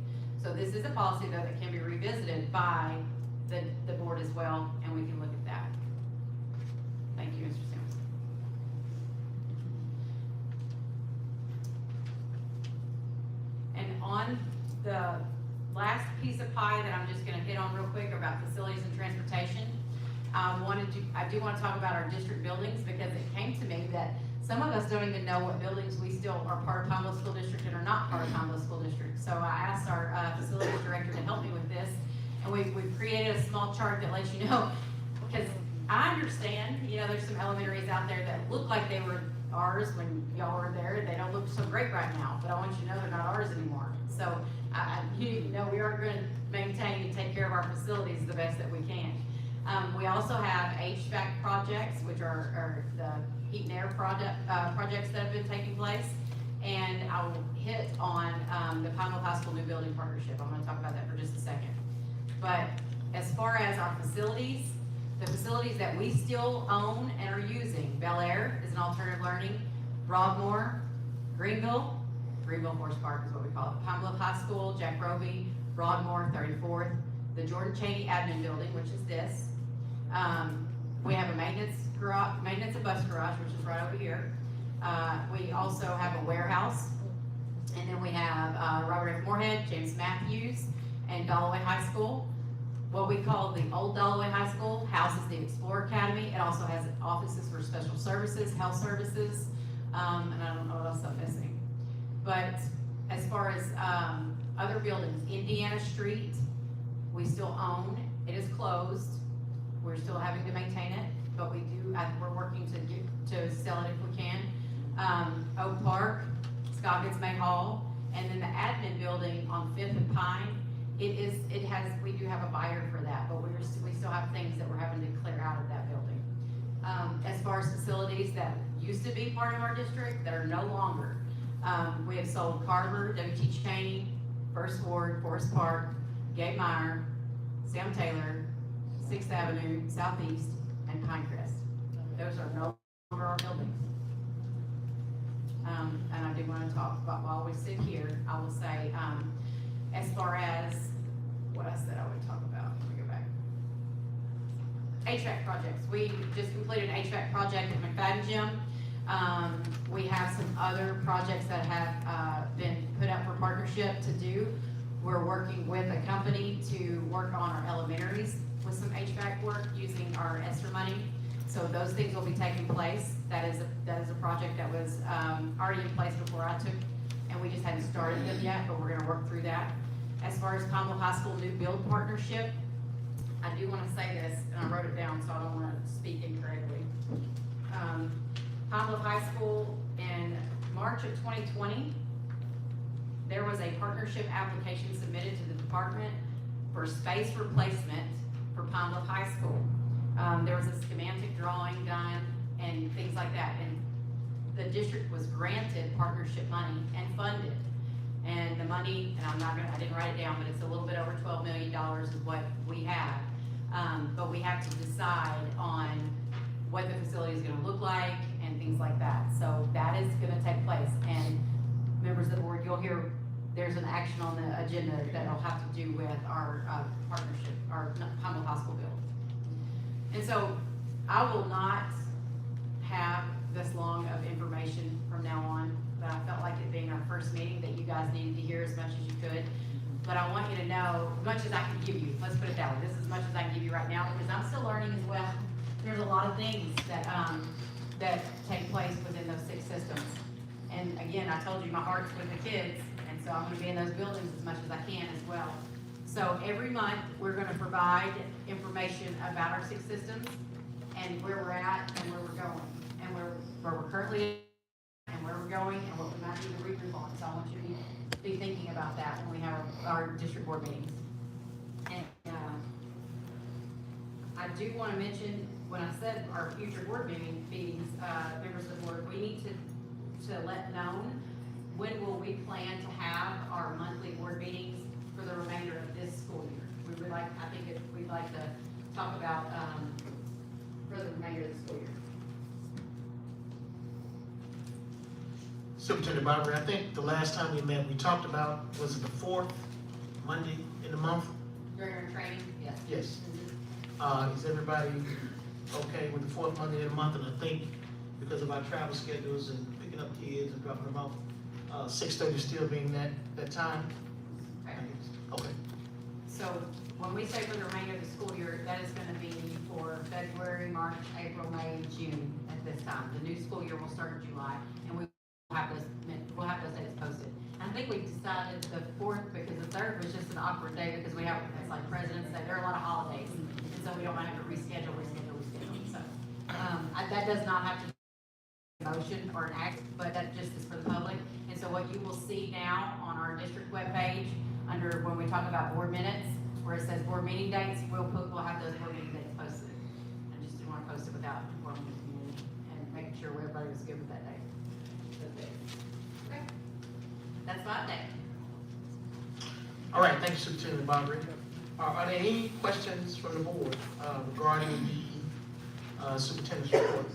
So this is a policy, though, that can be revisited by the board as well, and we can look at that. Thank you, Mr. Sims. And on the last piece of pie that I'm just gonna hit on real quick about facilities and transportation, I do want to talk about our district buildings, because it came to me that some of us don't even know what buildings we still are part of Pine Bluff School District and are not part of Pine Bluff School District. So I asked our facilities director to help me with this, and we've created a small chart that lets you know, because I understand, there's some elementaries out there that look like they were ours when y'all were there. They don't look so great right now, but I want you to know they're not ours anymore. So we are going to maintain and take care of our facilities the best that we can. We also have HVAC projects, which are the heat and air projects that have been taking place. And I will hit on the Pine Bluff High School New Building Partnership. I'm going to talk about that for just a second. But as far as our facilities, the facilities that we still own and are using, Bel Air is an alternative learning, Broadmoor, Greenville Forest Park is what we call it, Pine Bluff High School, Jack Roby, Broadmoor, 34th, the Jordan Chaney Admin Building, which is this. We have a maintenance and bus garage, which is right over here. We also have a warehouse, and then we have Robert F. Moorhead, James Matthews, and Dalloway High School. What we call the old Dalloway High School houses the Explorer Academy. It also has offices for special services, health services, and I don't know what else I'm missing. But as far as other buildings, Indiana Street, we still own. It is closed. We're still having to maintain it, but we're working to sell it if we can. Oak Park, Scoggins May Hall, and then the admin building on 5th and Pine. We do have a buyer for that, but we still have things that we're having to clear out of that building. As far as facilities that used to be part of our district that are no longer, we have sold Carver, W.T. Chaney, First Ward, Forest Park, Gabe Meyer, Sam Taylor, 6th Avenue, Southeast, and Pinecrest. Those are no longer our buildings. And I do want to talk about, while we sit here, I will say, as far as what I said I would talk about, let me go back. HVAC projects. We just completed an HVAC project at McFadden Gym. We have some other projects that have been put up for partnership to do. We're working with a company to work on our elementaries with some HVAC work using our ESSER money. So those things will be taking place. That is a project that was already in place before I took, and we just hadn't started them yet, but we're gonna work through that. As far as Pine Bluff High School New Build Partnership, I do wanna say this, and I wrote it down so I don't wanna speak incorrectly. Pine Bluff High School in March of 2020, there was a partnership application submitted to the department for space replacement for Pine Bluff High School. There was a schematic drawing done and things like that, and the district was granted partnership money and funded. And the money, and I didn't write it down, but it's a little bit over $12 million is what we have. But we have to decide on what the facility is gonna look like and things things like that. So that is gonna take place, and members of the board, you'll hear, there's an action on the agenda that'll have to do with our, partnership, our Humble Hospital bill. And so, I will not have this long of information from now on, but I felt like it being our first meeting that you guys needed to hear as much as you could. But I want you to know, as much as I can give you, let's put it that way, this is as much as I can give you right now, because I'm still learning as well. There's a lot of things that, that take place within those 6 systems. And again, I told you my heart's with the kids, and so I'm gonna be in those buildings as much as I can as well. So every month, we're gonna provide information about our 6 systems, and where we're at, and where we're going, and where we're currently, and where we're going, and what we might need to regroup on. So I want you to be thinking about that when we have our district board meetings. And, I do wanna mention, when I said our future board meetings, members of the board, we need to let known when will we plan to have our monthly board meetings for the remainder of this school year. We would like, we'd like to talk about, for the remainder of the school year. Superintendent Barber, I think the last time we met, we talked about, was it the 4th Monday in the month? During our training, yes. Yes. Is everybody okay with the 4th Monday in the month? And I think because of our travel schedules and picking up kids and dropping them off, 6:30 still being that time? Okay. Okay. So when we say for the remainder of the school year, that is gonna be for February, March, April, May, June at this time. The new school year will start in July, and we'll have those dates posted. And I think we decided the 4th because the 3rd was just an awkward day because we have, it's like President's Day, there are a lot of holidays. And so we don't want to have to reschedule. So, that does not have to be a motion or an act, but that just is for the public. And so what you will see now on our district webpage, under when we talk about board minutes, where it says board meeting dates, we'll have those board meeting dates posted. I just didn't want to post it without informing the community and making sure everybody was good with that day. Okay. That's my update. All right, thank you, Superintendent Barber. Are there any questions from the board regarding the superintendent's report?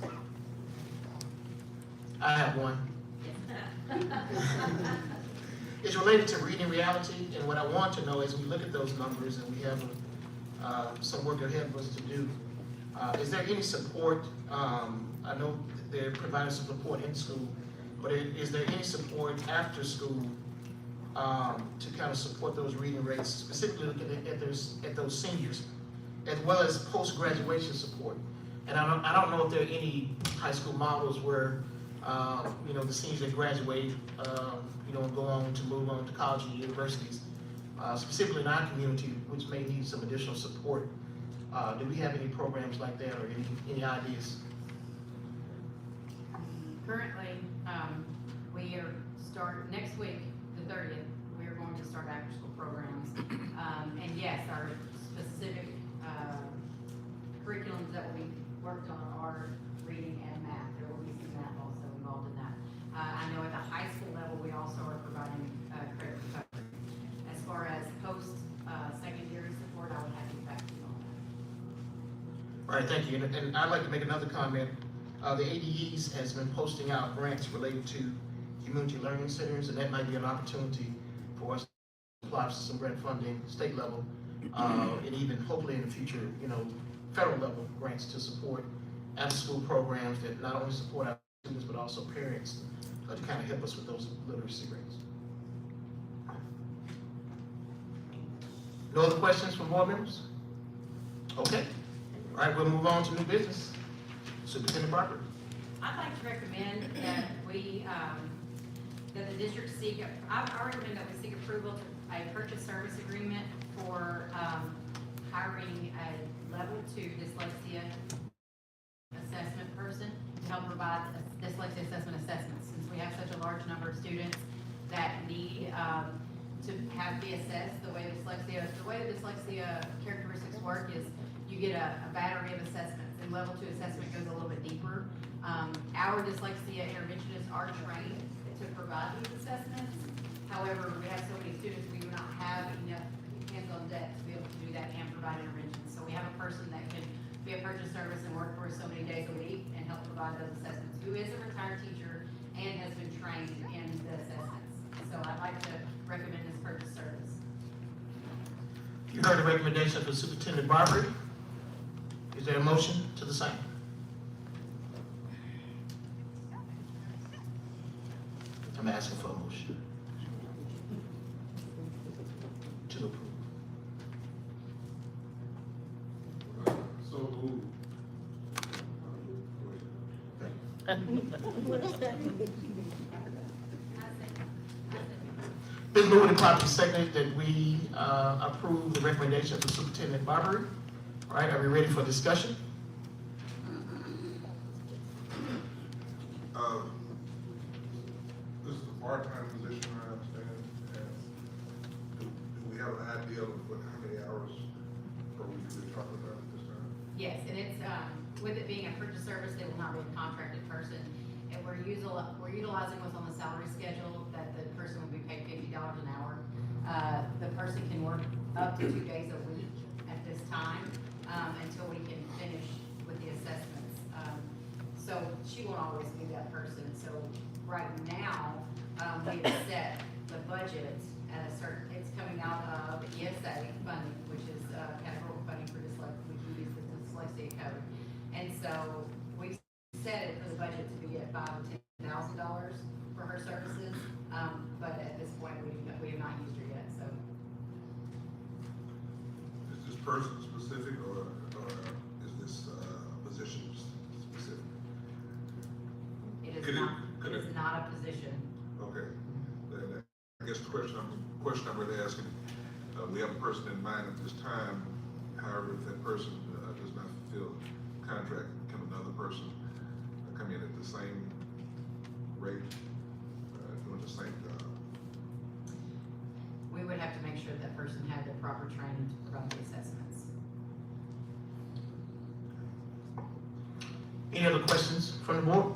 I have one. It's related to reading reality, and what I want to know is we look at those numbers and we have some work ahead of us to do. Is there any support? I know they're providing some support in school, but is there any support after school to kind of support those reading rates, specifically looking at those seniors, as well as post-graduation support? And I don't know if there are any high school models where the seniors that graduate, go on to move on to college and universities, specifically in our community, which may need some additional support. Do we have any programs like that or any ideas? Currently, we are next week, the 30th, we are going to start after-school programs. And yes, our specific curriculums that we worked on are reading and math. There will be some math also involved in that. I know at the high school level, we also are providing credit recovery. As far as post-secondary support, I would have to get back to you on that. All right, thank you. And I'd like to make another comment. The ADEs has been posting out grants related to community learning centers, and that might be an opportunity for us to apply for some grant funding, state level, and even hopefully in the future, federal level grants to support after-school programs that not only support our students, but also parents to kind of help us with those literacy rates. No other questions from board members? Okay. All right, we'll move on to new business. Superintendent Barber. I'd like to recommend that that the district I recommend that we seek approval to a purchase service agreement for hiring a level 2 dyslexia assessment person to help provide dyslexia assessments. Since we have such a large number of students that need to be assessed the way the dyslexia characteristics work is you get a battery of assessments, and level 2 assessment goes a little bit deeper. Our dyslexia interventionists are trained to provide these assessments. However, we have so many students, we do not have enough hands on deck to be able to do that and provide interventions. So we have a person that can be a purchase service and work for us so many days a week and help provide those assessments, who is a retired teacher and has been trained in the assessments. So I'd like to recommend this purchase service. You heard the recommendation for Superintendent Barbary. Is there a motion to the same? I'm asking for a motion to approve. So moved. Been moved and properly seconded that we approve the recommendation for Superintendent Barbary. All right, are we ready for discussion? This is a part-time position, I understand, and do we have an idea of how many hours per week we're talking about at this time? Yes, and it's, with it being a purchase service, they will not be a contracted person. And we're utilizing what's on the salary schedule, that the person will be paid $50 an hour. The person can work up to 2 days a week at this time, until we can finish with the assessments. So she won't always be that person. So right now, we have set the budget at a certain, it's coming out of ESA funding, which is categorical funding for dyslexia, we use the dyslexia code. And so we've set it for the budget to be at $5,000 or $10,000 for her services. But at this point, we have not used her yet, so. Is this person specific or is this position specific? It Could is not a position. Okay, then I guess the question I'm really asking, we have a person in mind at this time. However, if that person does not fulfill the contract, can another person come in at the same rate, doing the same job? We would have to make sure that person had the proper training to provide the assessments. Any other questions from the board?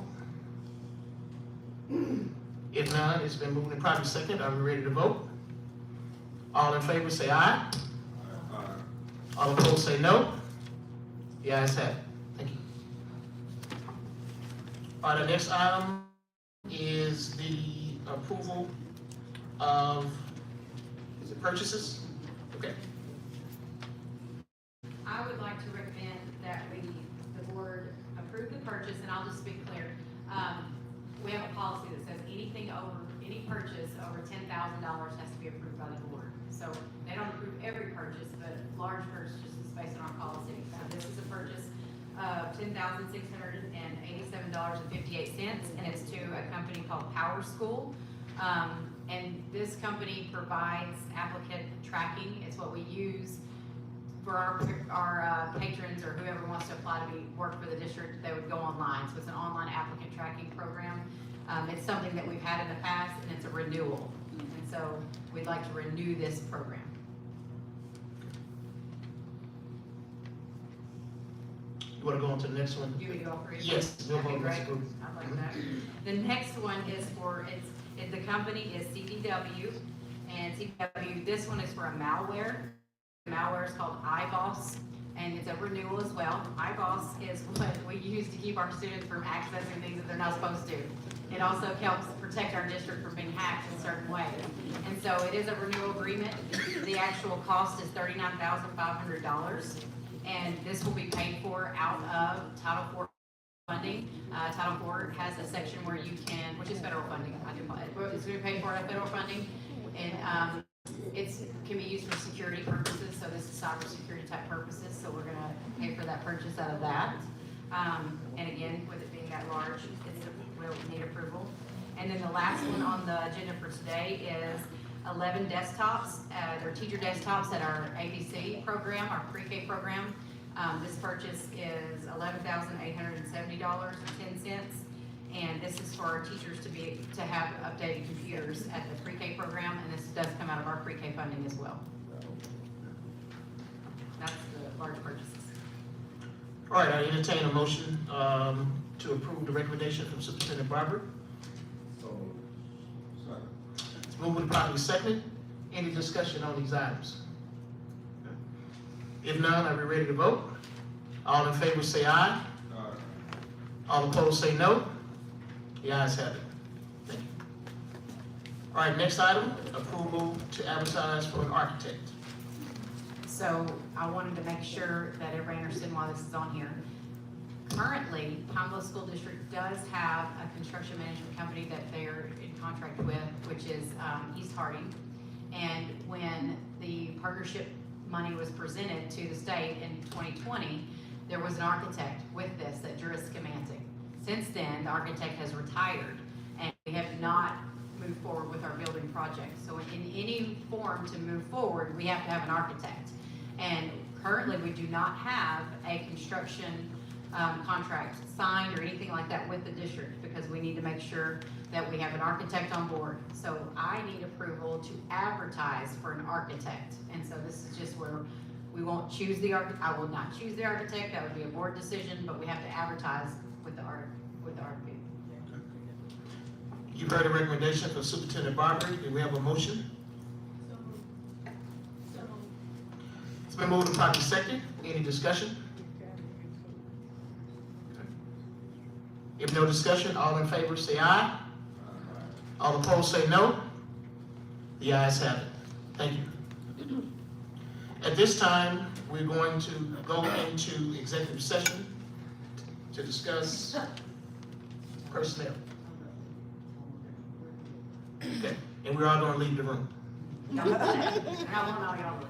If none, it's been moved and properly seconded. Are we ready to vote? All in favor say aye. All opposed say no. The ayes have it. Thank you. All right, the next item is the approval of, is it purchases? Okay. I would like to recommend that the board approve the purchase, and I'll just be clear. We have a policy that says any purchase over $10,000 has to be approved by the board. So they don't approve every purchase, but large purchases based on our policy. This is a purchase of $10,687.58, and it's to a company called Power School. And this company provides applicant tracking. It's what we use for our patrons or whoever wants to apply to work for the district. They would go online. So it's an online applicant tracking program. It's something that we've had in the past, and it's a renewal. And so we'd like to renew this program. You want to go on to the next one? You would go for it? Yes, we'll Okay, vote great. this group. I like that. The next one is the company is CDW, and CDW, this one is for a malware. The malware is called iBoss, and it's a renewal as well. iBoss is what we use to keep our students from accessing things that they're not supposed to. It also helps protect our district from being hacked in certain ways. And so it is a renewal agreement. The actual cost is $39,500, and this will be paid for out of Title IV funding. Title IV has a section where you can, which is federal funding, it's going to be paid for out of federal funding, and it can be used for security purposes, so this is cybersecurity type purposes, so we're going to pay for that purchase out of that. And again, with it being that large, we'll need approval. And then the last one on the agenda for today is 11 desktops. They're teacher desktops at our ABC program, our pre-K program. This purchase is $11,870.10, and this is for our teachers to have updated computers at the pre-K program, and this does come out of our pre-K funding as well. That's the large purchases. All right, I entertain a motion to approve the recommendation from Superintendent Barbary. It's moved and properly seconded. Any discussion on these items? If none, are we ready to vote? All in favor say aye. All opposed say no. The ayes have it. Thank you. All right, next item, approval to advertise for an architect. So I wanted to make sure that everybody understood why this is on here. Currently, Pine Bluff School District does have a construction management company that they're in contract with, which is East Harding. And when the partnership money was presented to the state in 2020, there was an architect with this that drew a schematic. Since then, the architect has retired, and we have not moved forward with our building project. So in any form to move forward, we have to have an architect. And currently, we do not have a construction contract signed or anything like that with the district, because we need to make sure that we have an architect on board. So I need approval to advertise for an architect. And so this is just where we won't choose the I will not choose the architect, that would be a board decision, but we have to advertise with the RFP. You've heard the recommendation from Superintendent Barber. Do we have a motion? It's been moved and properly seconded. Any discussion? If no discussion, all in favor say aye. All opposed say no. The ayes have it. Thank you. At this time, we're going to go into executive session to discuss personnel. Okay, and we're all gonna leave the room. I want all y'all.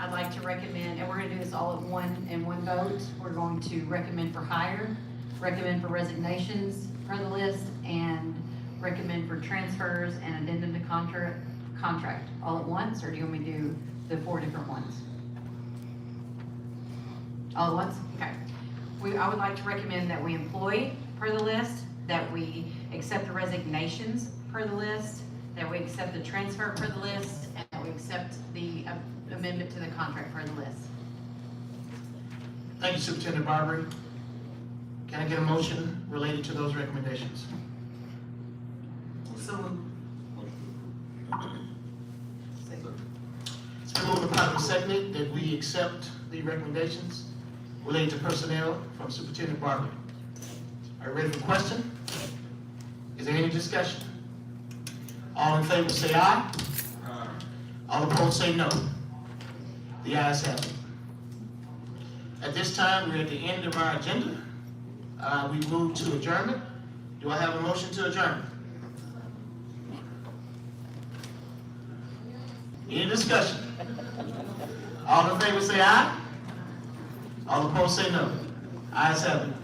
I'd like to recommend, and we're gonna do this all in one vote. We're going to recommend for hire, recommend for resignations per the list, and recommend for transfers and addendum to contract all at once, or do you want me to do the 4 different ones? All at once? Okay. I would like to recommend that we employ per the list, that we accept the resignations per the list, that we accept the transfer per the list, and that we accept the amendment to the contract per the list. Thank you, Superintendent Barbary. Can I get a motion related to those recommendations? So moved. It's been moved and properly seconded that we accept the recommendations related to personnel from Superintendent Barbary. Are you ready for the question? Is there any discussion? All in favor say aye. All opposed say no. The ayes have it. At this time, we're at the end of our agenda. We move to adjournment. Do I have a motion to adjourn? Any discussion? All in favor say aye. All opposed say no. Ayes have it.